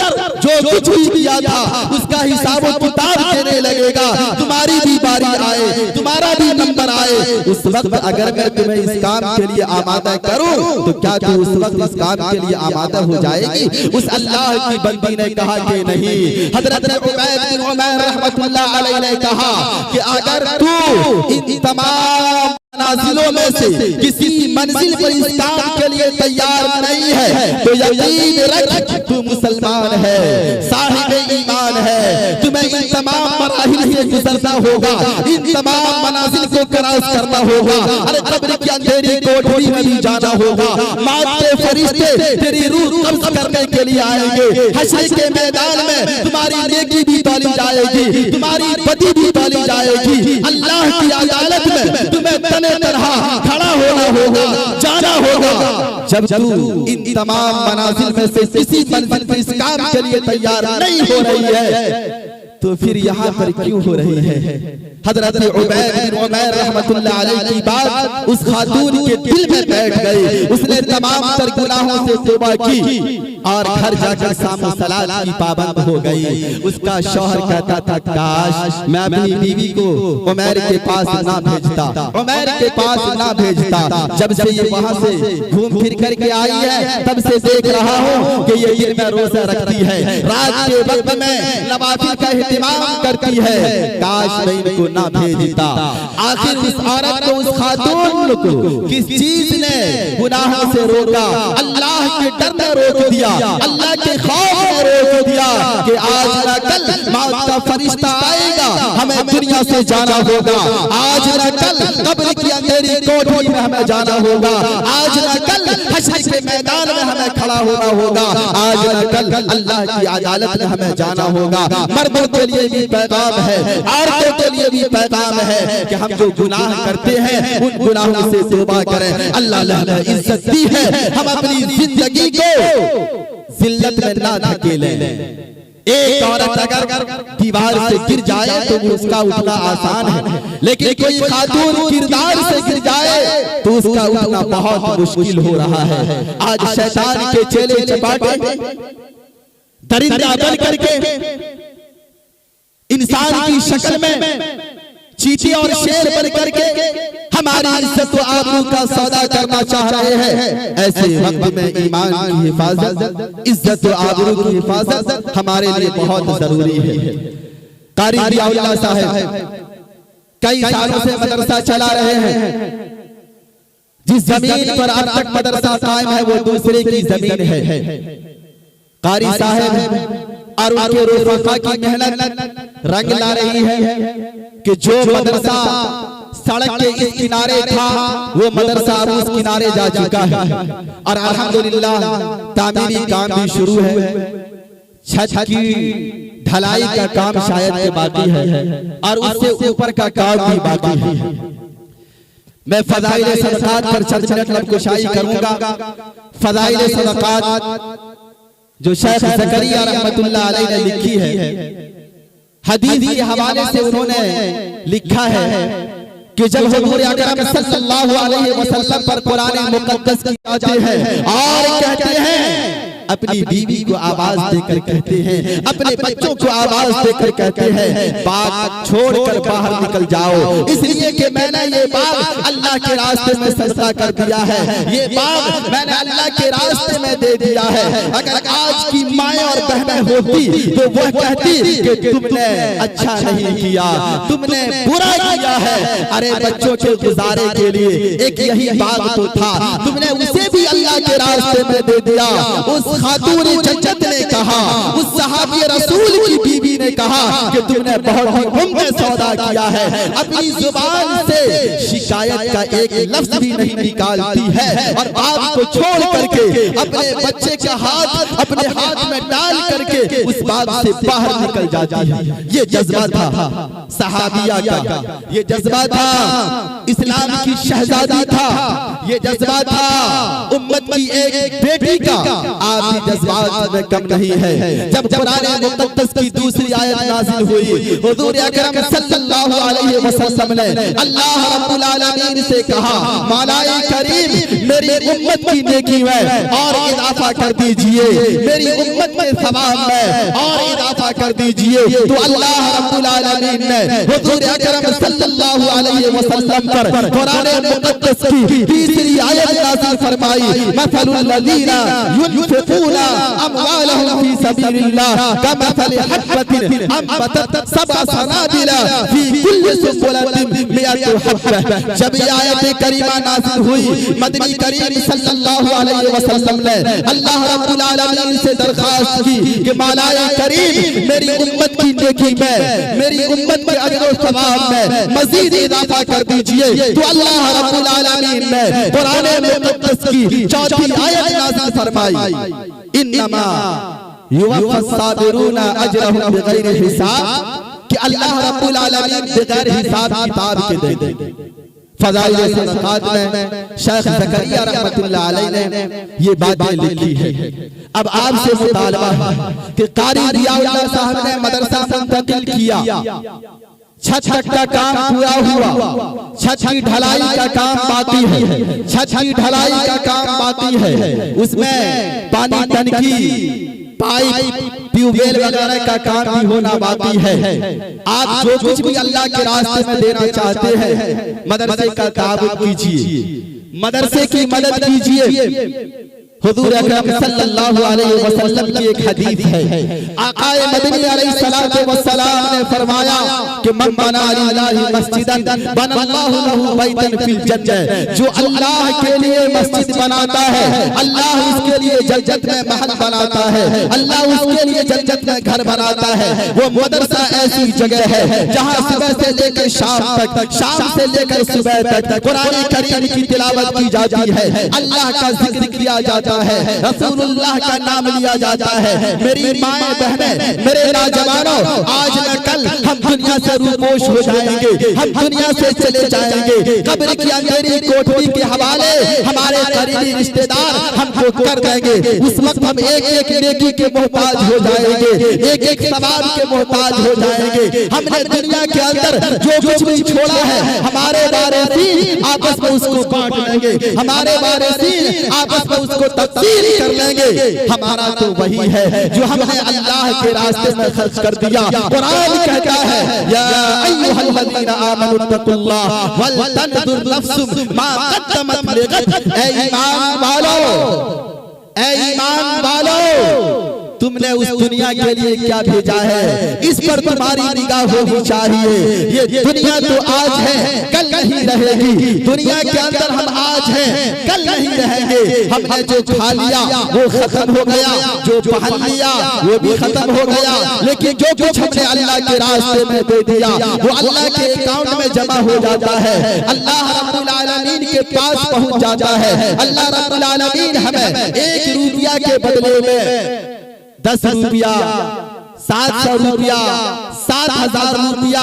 जो कुछ भी किया था उसका हिसाब किताब देने लगेगा। तुम्हारी भी बारी आए, तुम्हारा भी नंबर आए, उस वक्त अगर मैं तुम्हें इस काम के लिए आमादा करूं तो क्या तू उस वक्त इस काम के लिए आमादा हो जाएगी? उस अल्लाह की बंदी ने कहा कि नहीं। हजरत उबैद बिन उमैर रहमतुल्लाह अलैह ने कहा कि अगर तू इन तमाम मंजिलों में से किसी मंजिल पर इस काम के लिए तैयार नहीं है तो यकीन रख तू मुसलमान है, साहिब ईमान है। तुम्हें इन तमाम गुजरना होगा, इन तमाम मनाजिल को क्रॉस करना होगा। अरे कब्र की अंधेरी कोठरी में भी जाना होगा। माते फरिश्ते तेरी रूह कब्ज करने के लिए आएंगे। हश्र के मैदान में तुम्हारी नेकी भी तौली जाएगी, तुम्हारी बदी भी तौली जाएगी। अल्लाह की अदालत में तुम्हें तने तनहा खड़ा होना होगा, जाना होगा। जब तू इन तमाम मनाजिल में से किसी मंजिल पर इस काम के लिए तैयार नहीं हो रही है तो फिर यहाँ पर क्यों हो रही है? हजरत उबैद बिन उमैर रहमतुल्लाह अलैह की बात उस खातून के दिल में बैठ गई। उसने तमाम तर गुनाहों से तौबा की और घर जाकर सामो सलात की पाबंद हो गई। उसका शौहर कहता था काश मैं अपनी बीवी को उमैर के पास ना भेजता, उमैर के पास ना भेजता। जब से ये वहां से घूम फिर करके आई है तब से देख रहा हूँ कि ये दिन में रोजा रखती है, रात के वक्त में नवाफिल का इहतिमाम करती है। काश मैं इनको ना भेजता। आखिर उस औरत को, उस खातून को किस चीज ने गुनाहों से रोका? अल्लाह के डर ने रोक दिया, अल्लाह के खौफ ने रोक दिया कि आज न कल मौत का फरिश्ता आएगा, हमें दुनिया से जाना होगा। आज न कल कब्र की अंधेरी कोठरी में हमें जाना होगा। आज न कल हश्र के मैदान में हमें खड़ा होना होगा। आज न कल अल्लाह की अदालत में हमें जाना होगा। मर्दों के लिए भी पैगाम है, औरतों के लिए भी पैगाम है कि हम जो गुनाह करते हैं उन गुनाहों से तौबा करें। अल्लाह ने इज्जत दी है, हम अपनी जिंदगी को जिल्लत में ना धकेलें। एक औरत अगर दीवार से गिर जाए तो उसका उठना आसान है, लेकिन कोई खातून किरदार से गिर जाए तो उसका उठना बहुत मुश्किल हो रहा है। आज शैतान के चेले चपाटे दरिंदा बन करके इंसान की शक्ल में चींटी और शेर बन करके हमारी इज्जत व आबरू का सौदा करना चाह रहे हैं। ऐसे वक्त में ईमान की हिफाजत, इज्जत व आबरू की हिफाजत हमारे लिए बहुत जरूरी है। कारी जियाउल्लाह साहब कई सालों से मदरसा चला रहे हैं। जिस जमीन पर अब तक मदरसा कायम है वो दूसरे की जमीन है। कारी साहब और उनके रुफका की मेहनत रंग ला रही है कि जो मदरसा सड़क के इस किनारे था वो मदरसा अब उस किनारे जा चुका है और अल्हम्दुलिल्लाह तामीरी काम भी शुरू है। छत की ढलाई का काम शायद के बाकी है और उससे ऊपर का काम भी बाकी है। मैं फज़ाइल सदक़ात पर चंद मिनट लबकुशाई करूंगा। फज़ाइल सदक़ात जो शेख ज़करिया रहमतुल्लाह अलैह ने लिखी है, हदीस के हवाले से उन्होंने लिखा है कि जब हुजूर अकरम सल्लल्लाहु अलैहि वसल्लम पर कुरान मुक़द्दस की आते हैं और कहते हैं, अपनी बीवी को आवाज देकर कहते हैं, अपने बच्चों को आवाज देकर कहते हैं बाग छोड़कर बाहर निकल जाओ, इसलिए कि मैंने ये बाग अल्लाह के रास्ते में सजदा कर दिया है, ये बाग मैंने अल्लाह के रास्ते में दे दिया है। अगर आज की माएं और बहनें होती तो वह कहती कि तुमने अच्छा नहीं किया, तुमने बुरा किया है। अरे बच्चों के गुजारे के लिए एक यही बाग तो था, तुमने उसे भी अल्लाह के रास्ते में दे दिया। उस खातून जन्नत ने कहा, उस सहाबी रसूल की बीवी ने कहा कि तुमने बहुत ही उम्दा सौदा किया है। अपनी जुबान से शिकायत का एक लफ्ज भी नहीं निकालती है और बाप को छोड़ करके अपने बच्चे का हाथ अपने हाथ में डाल करके उस बात से बाहर निकल जाती है। ये जज्बा था सहाबिया का, ये जज्बा था इस्लाम की शहजादी था, ये जज्बा था उम्मत की एक बेटी का। आप भी जज्बात में कम नहीं है। जब कुरान मुक़द्दस की दूसरी आयत नाज़िल हुई, हुज़ूर अकरम सल्लल्लाहु अलैहि वसल्लम ने अल्लाह रब्बुल आलमीन से कहा, मौलाए करीम मेरी उम्मत की नेकी में और इजाफा कर दीजिए, मेरी उम्मत के सवाब में और इजाफा कर दीजिए। तो अल्लाह रब्बुल आलमीन ने हुज़ूर अकरम सल्लल्लाहु अलैहि वसल्लम पर कुरान मुक़द्दस की तीसरी आयत नाज़िल फरमाई, मसलुल लज़ीना युनफिक़ूना अमवालहुम फी सबीलिल्लाह कमसली हब्बतिन अंबतत सबअ सनाबिला फी कुल्ली सुंबुलतिन मिअतु हब्बा। जब ये आयत करीमा नाज़िल हुई, मदनी करीम सल्लल्लाहु अलैहि वसल्लम ने अल्लाह रब्बुल आलमीन से दरखास्त की कि मौलाए करीम मेरी उम्मत की नेकी में, मेरी उम्मत के अजर और सवाब में मजीद इजाफा कर दीजिए। तो अल्लाह रब्बुल आलमीन ने कुरान मुक़द्दस की चौथी आयत नाज़िल फरमाई, इन्नमा युवफ़्फ़स साबिरूना अजरहुम बिग़ैरि हिसाब, कि अल्लाह रब्बुल आलमीन बगैर हिसाब किताब के देंगे। फ़ज़ाइल सदक़ात में शेख ज़करिया रहमतुल्लाह अलैह ने ये बातें लिखी है। अब आपसे मुतालबा है कि कारी रियाउल्लाह साहब ने मदरसा मुंतकिल किया, छत का काम पूरा हुआ, छत की ढलाई का काम बाकी है, छत की ढलाई का काम बाकी है, उसमें पानी टंकी, पाइप, ट्यूबवेल वगैरह का काम भी होना बाकी है। आप जो कुछ भी अल्लाह के रास्ते में देना चाहते हैं, मदरसे का ताबुत कीजिए, मदरसे की मदद कीजिए। हुजूर अकरम सल्लल्लाहु अलैहि वसल्लम की एक हदीस है, आकाए मदनी अलैहिस्सलातु वस्सलाम ने फरमाया कि मन बना लिल्लाहि मस्जिदन बनल्लाहु लहू बैतन फिल जन्नह। जो अल्लाह के लिए मस्जिद बनाता है, अल्लाह उसके लिए जन्नत में महल बनाता है, अल्लाह उसके लिए जन्नत में घर बनाता है। वो मदरसा ऐसी जगह है जहां सुबह से लेकर शाम तक, शाम से लेकर सुबह तक कुरान करीम की तिलावत की जाती है, अल्लाह का जिक्र किया जाता है, रसूलुल्लाह का नाम लिया जाता है। मेरी माएं बहनें, मेरे नौजवानों, आज न कल हम दुनिया से रूपोश हो जाएंगे, हम दुनिया से चले जाएंगे। कब्र की अंधेरी कोठरी के हवाले हमारे करीबी रिश्तेदार हमको कर देंगे। उस वक्त हम एक एक नेकी के मोहताज हो जाएंगे, एक एक सवाब के मोहताज हो जाएंगे। हमने दुनिया के अंदर जो कुछ भी छोड़ा है, हमारे वारिसीन आपस में उसको बांट लेंगे, हमारे वारिसीन आपस में उसको तकसीम कर लेंगे। हमारा तो वही है जो हमने अल्लाह के रास्ते में खर्च कर दिया। कुरान कहता है, या अय्युहल्लज़ीना आमनुत्तकुल्लाह वल तंजुर नफ्सुम मा क़द्दमत लिगद। ऐ ईमान वालों, ऐ ईमान वालों, तुमने उस दुनिया के लिए क्या भेजा है, इस पर तुम्हारी निगाह होनी चाहिए। ये दुनिया तो आज है, कल नहीं रहेगी। दुनिया के अंदर हम आज हैं, कल नहीं रहेंगे। हमने जो खा लिया वो खत्म हो गया, जो पहन लिया वो भी खत्म हो गया, लेकिन जो कुछ हमने अल्लाह के रास्ते में दे दिया वो अल्लाह के अकाउंट में जमा हो जाता है, अल्लाह रब्बुल आलमीन के पास पहुंच जाता है। अल्लाह रब्बुल आलमीन हमें 1 रुपया के बदले में 10 रुपया, 700 रुपया, 7000 रुपया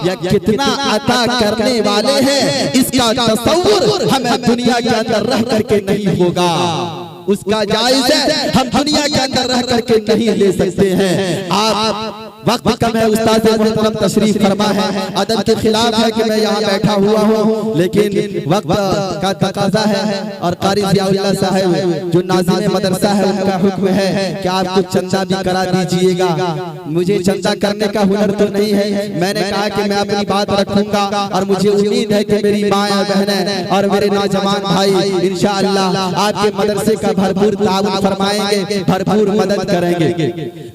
या कितना अता करने वाले हैं, इसका तसव्वुर हमें दुनिया के अंदर रह करके नहीं होगा। उसका जायज़ है, हम दुनिया के अंदर रह करके नहीं ले सकते हैं। आप वक्त कम है, उस्ताद मोहतरम तशरीफ फरमा है, अदब के खिलाफ है कि मैं यहाँ बैठा हुआ हूँ, लेकिन वक्त का तकाजा है। और कारी ज़ियाउल्लाह साहब जो नाज़िम मदरसा है, उनका हुक्म है कि आप कुछ चंदा भी करा दीजिएगा। मुझे चंदा करने का हुनर तो नहीं है, मैंने कहा कि मैं अपनी बात रखूंगा और मुझे उम्मीद है कि मेरी माँ बहनें और मेरे नौजवान भाई इंशाअल्लाह आपके मदरसे का भरपूर ताउन फरमाएंगे, भरपूर मदद करेंगे।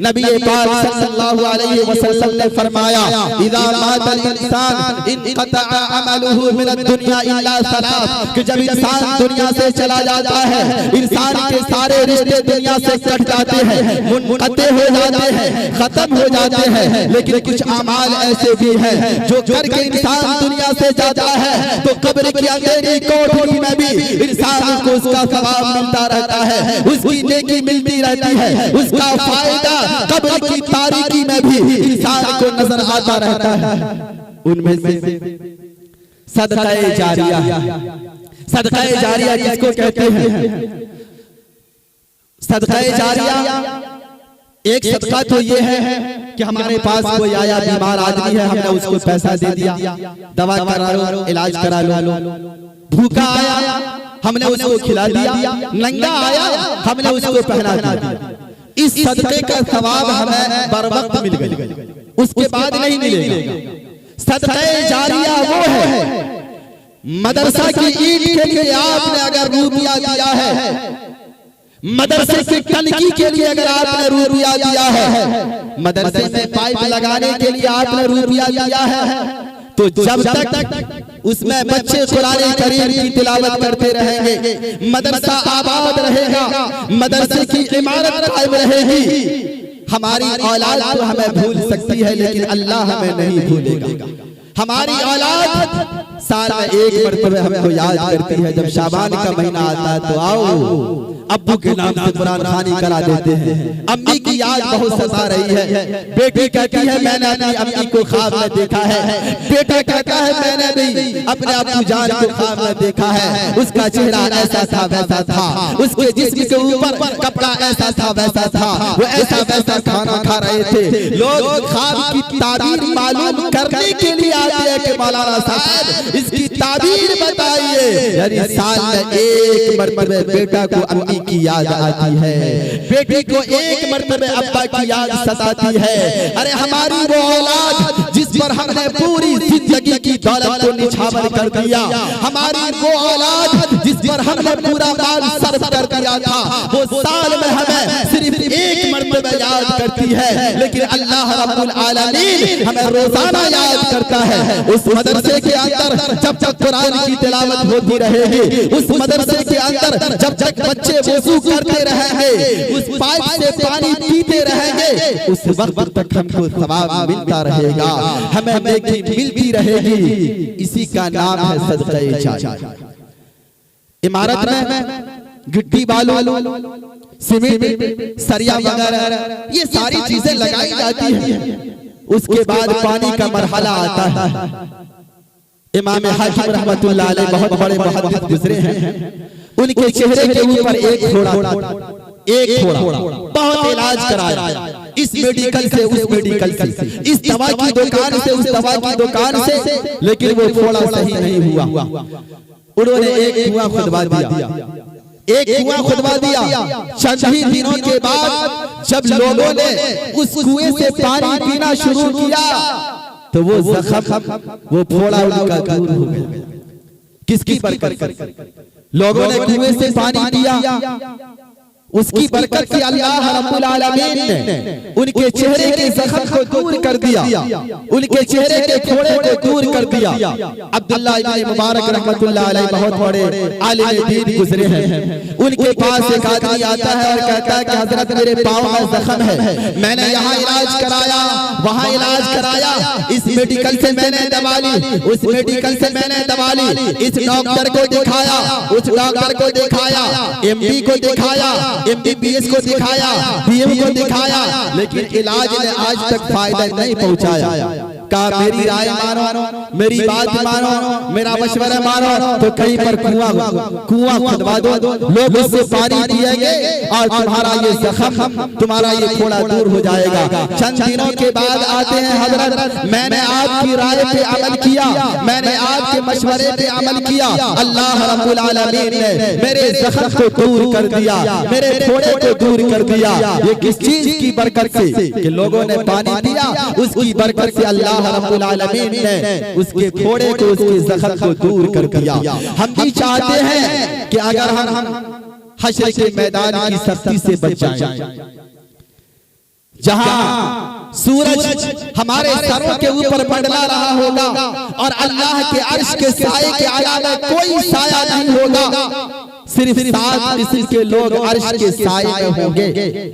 नबी पाक सल्लल्लाहु अलैहि वसल्लम ने फरमाया, इज़ा मातल इंसान इनक़तअ अमलुहु मिनद दुनिया इल्ला सलास, कि जब इंसान दुनिया से चला जाता है, इंसान के सारे रिश्ते दुनिया से कट जाते हैं, मुनक़ते हो जाते हैं, खत्म हो जाते हैं। लेकिन कुछ अमाल ऐसे भी हैं जो करके इंसान दुनिया से जाता है तो कब्र की अंधेरी कोठरी में भी इंसान को उसका सवाब मिलता रहता है, उसकी नेकी मिलती रहती है, उसका फायदा कब्र की तारीकी में भी इंसान को नजर आता रहता है। उनमें से सदक़ाए जारिया, सदक़ाए जारिया किसको कहते हैं? सदक़ाए जारिया एक सदका तो ये है कि हमारे पास कोई आया बीमार आदमी है, हमने उसको पैसा दे दिया, दवा करा लो, इलाज करा लो। भूखा आया, हमने उसको खिला दिया। नंगा आया, हमने उसको पहना दिया। इस सदके का सवाब हमें बर वक्त मिल गया, उसके बाद नहीं मिलेगा। सदक़े जारिया वो है, मदरसा की ईंट के लिए आपने अगर रुपया दिया है, मदरसे की टंकी के लिए अगर आपने रुपया दिया है, मदरसे में पाइप लगाने के लिए आपने रुपया दिया है, तो जब तक उसमें बच्चे कुरान करीम की तिलावत करते रहेंगे, मदरसा आबाद रहेगा, मदरसे की इमारत कायम रहेगी। हमारी औलाद तो हमें भूल सकती है, लेकिन अल्लाह हमें नहीं भूलेगा। हमारी औलाद साल में एक मरतबे हमको याद करती है, जब शाबान का महीना आता है तो आओ अब्बू के नाम से कुरान खानी करा देते हैं। अम्मी की याद बहुत सता रही है। बेटी कहती है मैंने अपनी अम्मी को ख्वाब में देखा है, बेटा कहता है मैंने भी अपने अब्बू जान को ख्वाब में देखा है, उसका चेहरा ऐसा था वैसा था, उसके जिस्म के ऊपर कपड़ा ऐसा था वैसा था, वो ऐसा वैसा खाना खा रहे थे। लोग ख्वाब की ताबीर मालूम करने के लिए आते हैं कि मौलाना साहब इसकी ताबीर बताइए। यानी साल में एक मरतबे बेटा को अम्मी की याद आती है, बेटी को एक मरतबे अब्बा की याद सताती है। अरे हमारी वो औलाद जिस पर हमने पूरी जिंदगी की दौलत को निछावर कर दिया, हमारी वो औलाद जिस पर हमने पूरा माल सर्फ कर दिया था, वो साल में हमें सिर्फ एक मरतबे याद करती है, लेकिन अल्लाह रब्बुल आलमीन हमें रोजाना याद करता है। उस मदरसे के अंदर जब तक कुरान की तिलावत होती रहेगी, उस मदरसे के अंदर जब तक बच्चे वज़ू करते रहेंगे, उस पाइप से पानी पीते रहेंगे, उस वक्त तक हमको सवाब मिलता रहेगा, हमें नेकी मिलती रहेगी। इसी का नाम है सदक़े जारिया। इमारत में गिट्टी बालू सीमेंट सरिया वगैरह ये सारी चीजें लगाई जाती है, उसके बाद पानी का मरहला आता है। इमाम हाकिम रहमतुल्लाह अलैह बहुत बड़े मुहद्दिस गुजरे हैं, उनके चेहरे के ऊपर एक थोड़ा बहुत इलाज कराया, इस मेडिकल से उस मेडिकल से, इस दवा की दुकान से उस दवा की दुकान से, लेकिन वो थोड़ा सही नहीं हुआ। उन्होंने एक कुआं खुदवा दिया, एक कुआं खुदवा दिया। चंद ही दिनों के बाद जब लोगों ने उस कुएं से पानी पीना शुरू किया तो वो जख्म वो फोड़ा उनका दूर हो गया। किसकी बरकत? लोगों ने कुएं से पानी पिया, उसकी बरकत से अल्लाह रब्बुल आलमीन ने उनके चेहरे के जख्म को दूर कर दिया, उनके चेहरे के फोड़े को दूर कर दिया। अब्दुल्लाह इब्न मुबारक रहमतुल्लाह अलैह बहुत बड़े आलिम दीन गुजरे हैं, उनके पास एक आदमी आता है और कहता है कि हजरत मेरे पांव में जख्म है, मैंने यहाँ इलाज कराया, वहाँ इलाज कराया, इस मेडिकल से मैंने दवा ली, उस मेडिकल से मैंने दवा ली, इस डॉक्टर को दिखाया, उस डॉक्टर को दिखाया, एमडी को दिखाया, MBBS को दिखाया, PM को दिखाया, लेकिन इलाज ने आज तक फायदा नहीं पहुंचाया। कहा मेरी राय मानो, मेरी बात मानो, मेरा मशवरा मानो, तो कहीं पर कुआं खुदवा दो, लोग उससे पानी पिएंगे और तुम्हारा ये जख्म, तुम्हारा ये फोड़ा दूर हो जाएगा। चंद दिनों के बाद आते हैं हजरत मैंने आपकी राय पे अमल किया, मैंने आपके मशवरे पे अमल किया, अल्लाह रब्बुल आलमीन ने मेरे जख्म को दूर कर दिया, मेरे फोड़े को दूर कर दिया। ये किस चीज की बरकत से? कि लोगों ने पानी पिया, उसकी बरकत से अल्लाह रब्बुल आलमीन ने उसके फोड़े को, उसके जख्म को दूर कर दिया। हम भी चाहते हैं कि अगर हम हश्र के मैदान की सख्ती से बच जाएं, जहां सूरज हमारे सरों के ऊपर मंडला रहा होगा और अल्लाह के अर्श के साए के अलावा कोई साया नहीं होगा, सिर्फ 7 किस्म के लोग अर्श के साए में होंगे।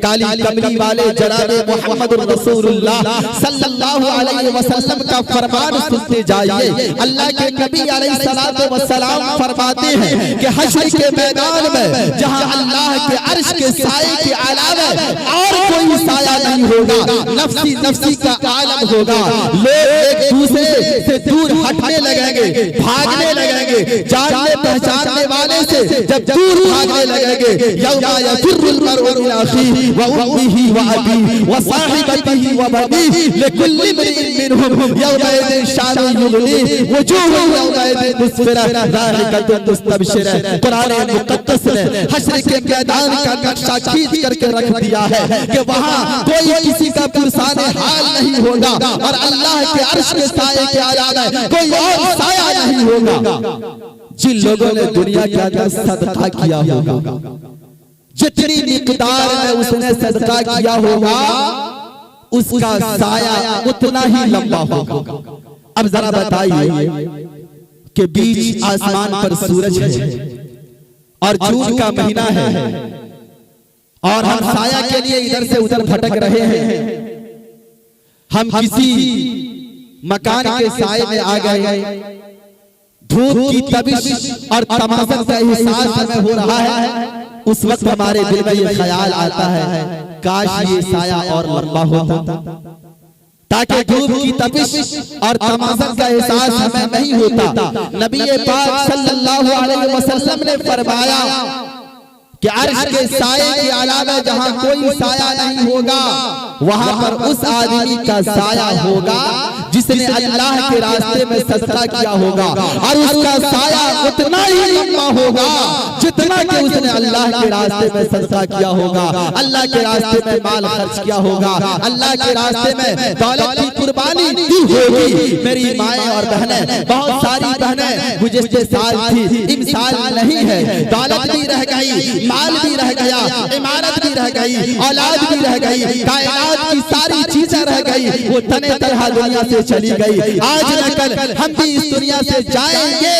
काली कमली वाले जनाब मोहम्मद रसूलुल्लाह सल्लल्लाहु अलैहि वसल्लम का फरमान सुनते जाइए। अल्लाह के नबी अलैहिस्सलातु वस्सलाम फरमाते हैं कि हश्र के मैदान में जहां अल्लाह के अर्श के साए के अलावा और कोई साया नहीं होगा, नफ्सी नफ्सी का आलम होगा। लोग एक दूसरे से दूर हटने लगेंगे, भागने लगेंगे, जानने पहचानने वाले से जब दूर भागने लगेंगे। यौमा यफिरुल मरउ मिन अखीहि व उम्मिहि व अबीहि व साहिबतिहि व बनीहि लिकुल्लि इम्रिइन मिनहुम यौमइज़िन शाअनुन युग़नीहि वजूहुहुम यौमइज़िन मुस्फिरा ज़ालिकतुन मुस्तबशिरा। कुरान मुक़द्दस ने हश्र के मैदान का नक्शा खींच करके रख दिया है कि वहां कोई किसी का पुरसाने हाल नहीं होगा और अल्लाह के अर्श के साए के अलावा कोई और साया नहीं होगा। जिन लोगों ने दुनिया के अंदर सदका किया होगा, जितनी मिकदार में उसने सदका किया होगा उसका साया उतना ही लंबा होगा। अब जरा बताइए कि बीच आसमान पर सूरज है और जून का महीना है और हम साया के लिए इधर से उधर भटक रहे हैं। हम किसी मकान के साए में आ गए, धूप की तपिश और तमाशा का एहसास हमें हो रहा है। उस वक्त हमारे दिल में ये ख्याल आता है काश ये साया और लंबा होता, ताकि धूप की तपिश और तमाशा का एहसास हमें नहीं होता। नबी पाक सल्लल्लाहु अलैहि वसल्लम ने फरमाया कि अर्श के साये के अलावा जहां कोई साया नहीं होगा वहां पर उस आदमी का साया होगा जिसने अल्लाह के रास्ते में सदका किया होगा, और उसका साया उतना ही लंबा होगा जितना कि उसने अल्लाह के रास्ते में सदका किया होगा, अल्लाह के रास्ते में माल खर्च किया होगा, अल्लाह के रास्ते में दौलत की कुर्बानी दी होगी। मेरी माएं और बहनें, बहुत सारी बहनें गुज़िश्ते साल थी, इस साल नहीं है, दौलत भी रह गई, माल भी रह गया, इमारत भी रह गई, औलाद भी रह गई, कायनात की सारी चीजें रह गई, वो तने तरह दुनिया से चली गई। आज न कल हम भी इस दुनिया से जाएंगे।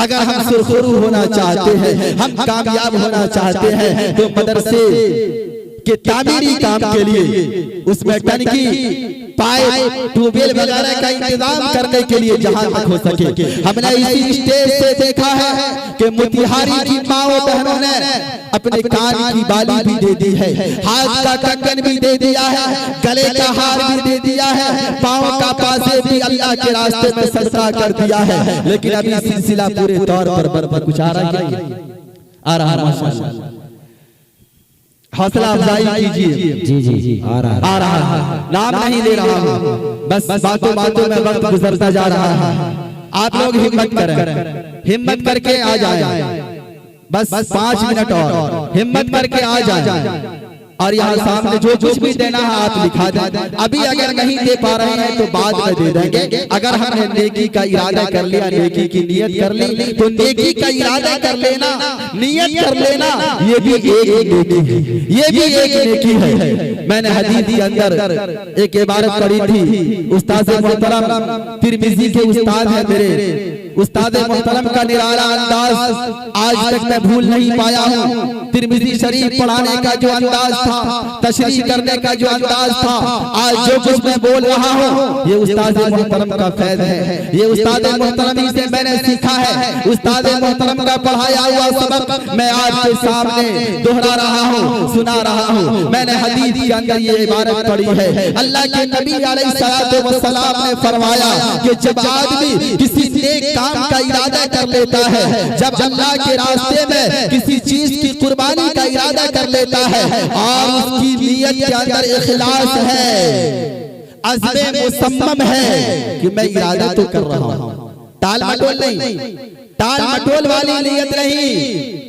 अगर हम सुरखरू होना चाहते हैं, हम कामयाब होना चाहते हैं, तो मदरसे के तामीरी काम के लिए उसमें टंकी, पाइप, ट्यूबवेल वगैरह का इंतजाम करने के लिए जहां तक हो सके, हमने इसी स्टेज से देखा है कि मोतिहारी की माओ बहनों ने अपने कान की बाली भी दे दी है, हाथ का कंगन भी दे दिया है, गले का हार भी दे दिया है, पाँव का पासे भी अल्लाह के रास्ते में सदका कर दिया है। लेकिन अभी सिलसिला पूरे तौर पर कुछ आ रहा है, आ रहा है, माशाअल्लाह, हौसला अफजाई कीजिए। जी जी जी आ रहा है, नाम नहीं ले रहा हूँ, बस बातों बातों में वक्त गुजरता जा रहा है। आप लोग हिम्मत करें, हिम्मत करके आ जाएं, बस 5 मिनट और हिम्मत करके आ जाएं, और यहाँ सामने जो कुछ भी देना है आप लिखा दें। अभी अगर नहीं दे पा रहे हैं तो बाद में दे देंगे। अगर हमने नेकी का इरादा कर लिया, नेकी की नियत कर ली, तो नेकी का इरादा कर लेना, नियत कर लेना, ये भी एक नेकी है, ये भी एक नेकी है। मैंने हदीस के अंदर एक इबारत पढ़ी थी, उस्ताद मोहतरम तिरमिज़ी के उस्ताद है मेरे, उस्ताद मोहतरम का निराला अंदाज आज तक मैं भूल नहीं पाया हूँ। तिरमिज़ी शरीफ पढ़ाने का जो अंदाज था, तशरीह करने का जो अंदाज था, आज जो कुछ मैं बोल रहा हूँ ये उस्ताद मोहतरम का फैज़ है, ये उस्ताद मोहतरम ही से मैंने सीखा है। उस्ताद मोहतरम का पढ़ाया हुआ सबक मैं आपके सामने दोहरा रहा हूँ, सुना रहा हूँ। मैंने हदीस के अंदर ये इबारत पढ़ी है, अल्लाह के नबी अलैहिस्सलातु वस्सलाम ने फरमाया कि जब आदमी किसी नेक काम का इरादा कर लेता है, जब अल्लाह के रास्ते में किसी चीज की कुर्बानी का इरादा कर लेता है और उसकी नीयत के अंदर इखलास है, अज़्म मुसम्मम है कि मैं इरादा तो कर रहा हूं, टाल मटोल नहीं, टाल मटोल वाली नीयत नहीं,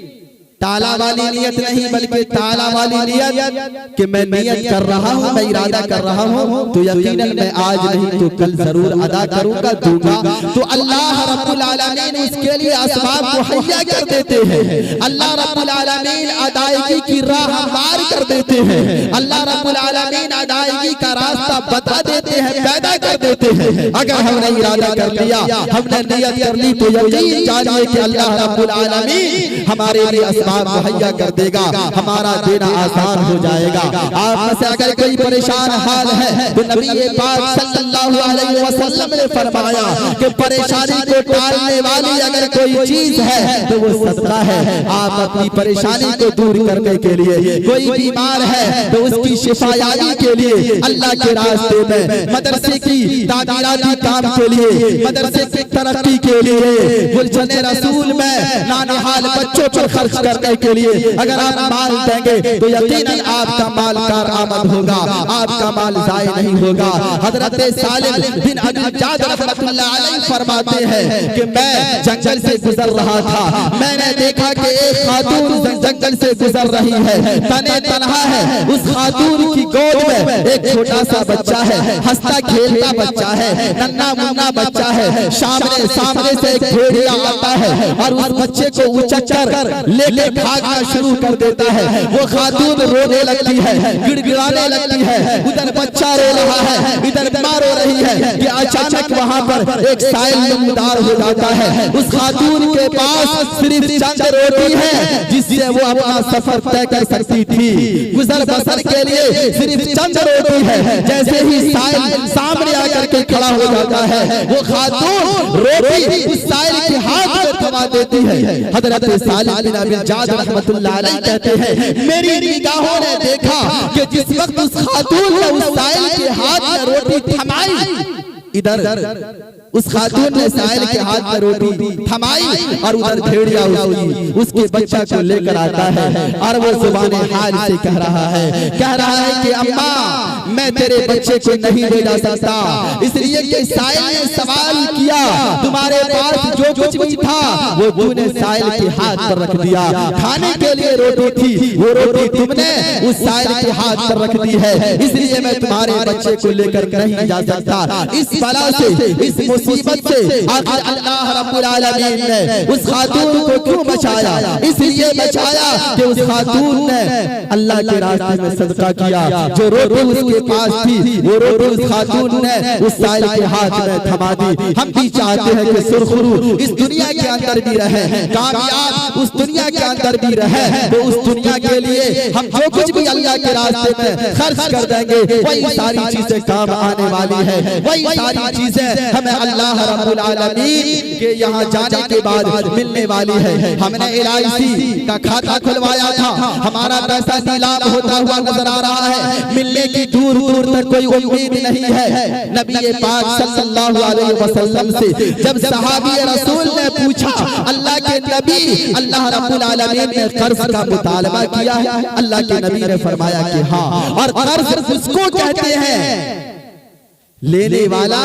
ताला वाली नियत नहीं, बल्कि ताला वाली नियत कि मैं नियत कर रहा हूँ, मैं इरादा कर रहा हूँ, तो यकीनन मैं आज नहीं तो कल जरूर अदा करूंगा, दूंगा। तो अल्लाह रब्बुल आलमीन उसके लिए असबाब मुहैया कर देते हैं, अल्लाह रब्बुल आलमीन अदायगी की राह हमवार कर देते हैं, अल्लाह रब्बुल आलमीन अदायगी का रास्ता बता देते हैं, पैदा कर देते हैं। अगर हमने इरादा कर लिया, हमने नियत कर ली, तो यकीन जानिए कि अल्लाह रब्बुल आलमीन हमारे लिए मुहैया कर देगा, हमारा देना आसान हो जाएगा। आप में से अगर कोई परेशान हाल है तो नबी पाक सल्लल्लाहु अलैहि वसल्लम ने फरमाया कि परेशानी को टालने वाली अगर कोई चीज है तो वो सदका है। आप अपनी परेशानी को दूर करने के लिए, कोई बीमार है तो उसकी शिफायाबी के लिए अल्लाह के रास्ते में, मदरसे की तामीराती काम के लिए, मदरसे की तरक्की के लिए, गुलशन रसूल में नानिहाल बच्चों पर खर्च करने के लिए अगर आप माल देंगे तो यकीनन आपका माल कारआमद होगा, आपका माल ज़ाय नहीं होगा। हजरत सालिम बिन अनजाद रहमतुल्लाह अलैह फरमाते हैं कि मैं जंगल से गुजर रहा था, मैंने देखा कि एक खातून जंगल से गुजर रही है, तने तनहा है, उस खातून की गोद में एक छोटा सा बच्चा है, हंसता खेलता बच्चा है, नन्हा मुन्ना बच्चा है। सामने से एक भेड़िया आता है और उस बच्चे को उचक कर लेके फिर भागना शुरू कर देता है। वो खातून रोने लगती है, गिड़गिड़ाने लगती है, उधर बच्चा रो रहा है, इधर माँ रो रही है कि अचानक वहां पर एक साइल नमदार हो जाता है। उस खातून के पास सिर्फ चंद रोटी है जिससे वो अपना सफर तय कर सकती थी। गुजर बसर के लिए सिर्फ चंद रोटी है। जैसे ही साइल सामने आकर के खड़ा हो जाता है, वो खातून रोटी उस साइल के हाथ में थमा देती है। हजरत सालिम बिन अबी जाद रहमतुल्लाह अलैह कहते हैं, मेरी निगाहों ने देखा कि जिस वक्त उस खातून ने उस साइल के हाथ में रोटी थमाई, इधर उस खातून ने साइल के हाथ में रोटी थमाई और उधर भेड़िया उसके बच्चा को लेकर आता है और वो जुबान हाल से कह रहा है कि अम्मा मैं तेरे बच्चे को नहीं ले जा सकता, इसलिए कि साइल ने सवाल किया, तुम्हारे पास जो कुछ भी था वो तूने साइल के हाथ पर रख दिया। खाने के लिए रोटी थी, वो रोटी तुमने उस साइल के हाथ पर रख दी है, इसलिए मैं तुम्हारे बच्चे को लेकर नहीं जा सकता। इस बला से, इस मुसीबत से आखिर अल्लाह रब्बुल आलमीन ने उस खातून को क्यों बचाया? इसलिए बचाया कि उस खातून ने अल्लाह के रास्ते में सदका किया। जो रोटी उसके पास थी वो रोटी उस खातून ने उस साइल के हाथ में थमा दी। हम भी चाहते हैं कि सुरखरू इस दुनिया के अंदर भी रहे, कामयाब उस दुनिया के अंदर भी रहे, तो उस दुनिया के लिए हम जो कुछ भी अल्लाह के रास्ते में खर्च कर देंगे वही सारी चीजें काम आने वाली है, वही सारी चीजें हमें अल्लाह रब्बुल आलमीन के यहाँ जाने के बाद मिलने वाली है। हमने LIC का खाता खुलवाया था, हमारा पैसा नीलाम होता हुआ नजर आ रहा है, मिलने की दूर दूर तक कोई उम्मीद नहीं है। नबी पाक सल्लल्लाहु अलैहि वसल्लम से जब सहाबी रसूल ने पूछा, अल्लाह के नबी, अल्लाह रब्बुल आलमीन ने कर्ज का मुतालबा किया है? अल्लाह के नबी ने फरमाया कि हाँ, और कर्ज उसको कहते हैं लेने वाला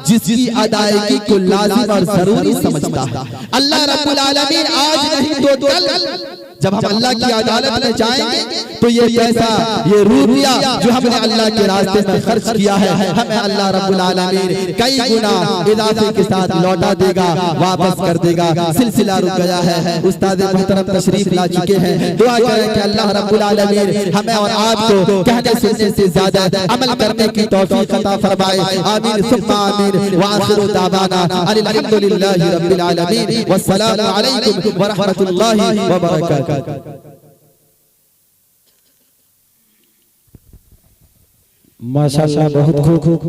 जिसकी अदायगी को लाजिम और जरूरी समझता है। अल्लाह रब्बुल आलमीन आज नहीं तो कल जब हम अल्लाह की अदालत में जाएंगे तो ये पैसा, ये रुपया जो हमने अल्लाह के रास्ते में खर्च किया है, हमें अल्लाह रब्बुल आलमीन कई गुना इजाफे के साथ लौटा देगा, वापस कर देगा। सिलसिला रुक गया है, उस्ताद मोहतरम तशरीफ ला चुके हैं। दुआ करें कि अल्लाह रब्बुल आलमीन हमें और आपको कहने सुनने से ज्यादा अमल करने की तौफीक अता फरमाए। आमीन सुम्मा आमीन। व आखिरु दावाना अल्हम्दुलिल्लाहि रब्बिल आलमीन। वस्सलामु अलैकुम व रहमतुल्लाहि व बरकातहू। माशाअल्लाह बहुत खूब।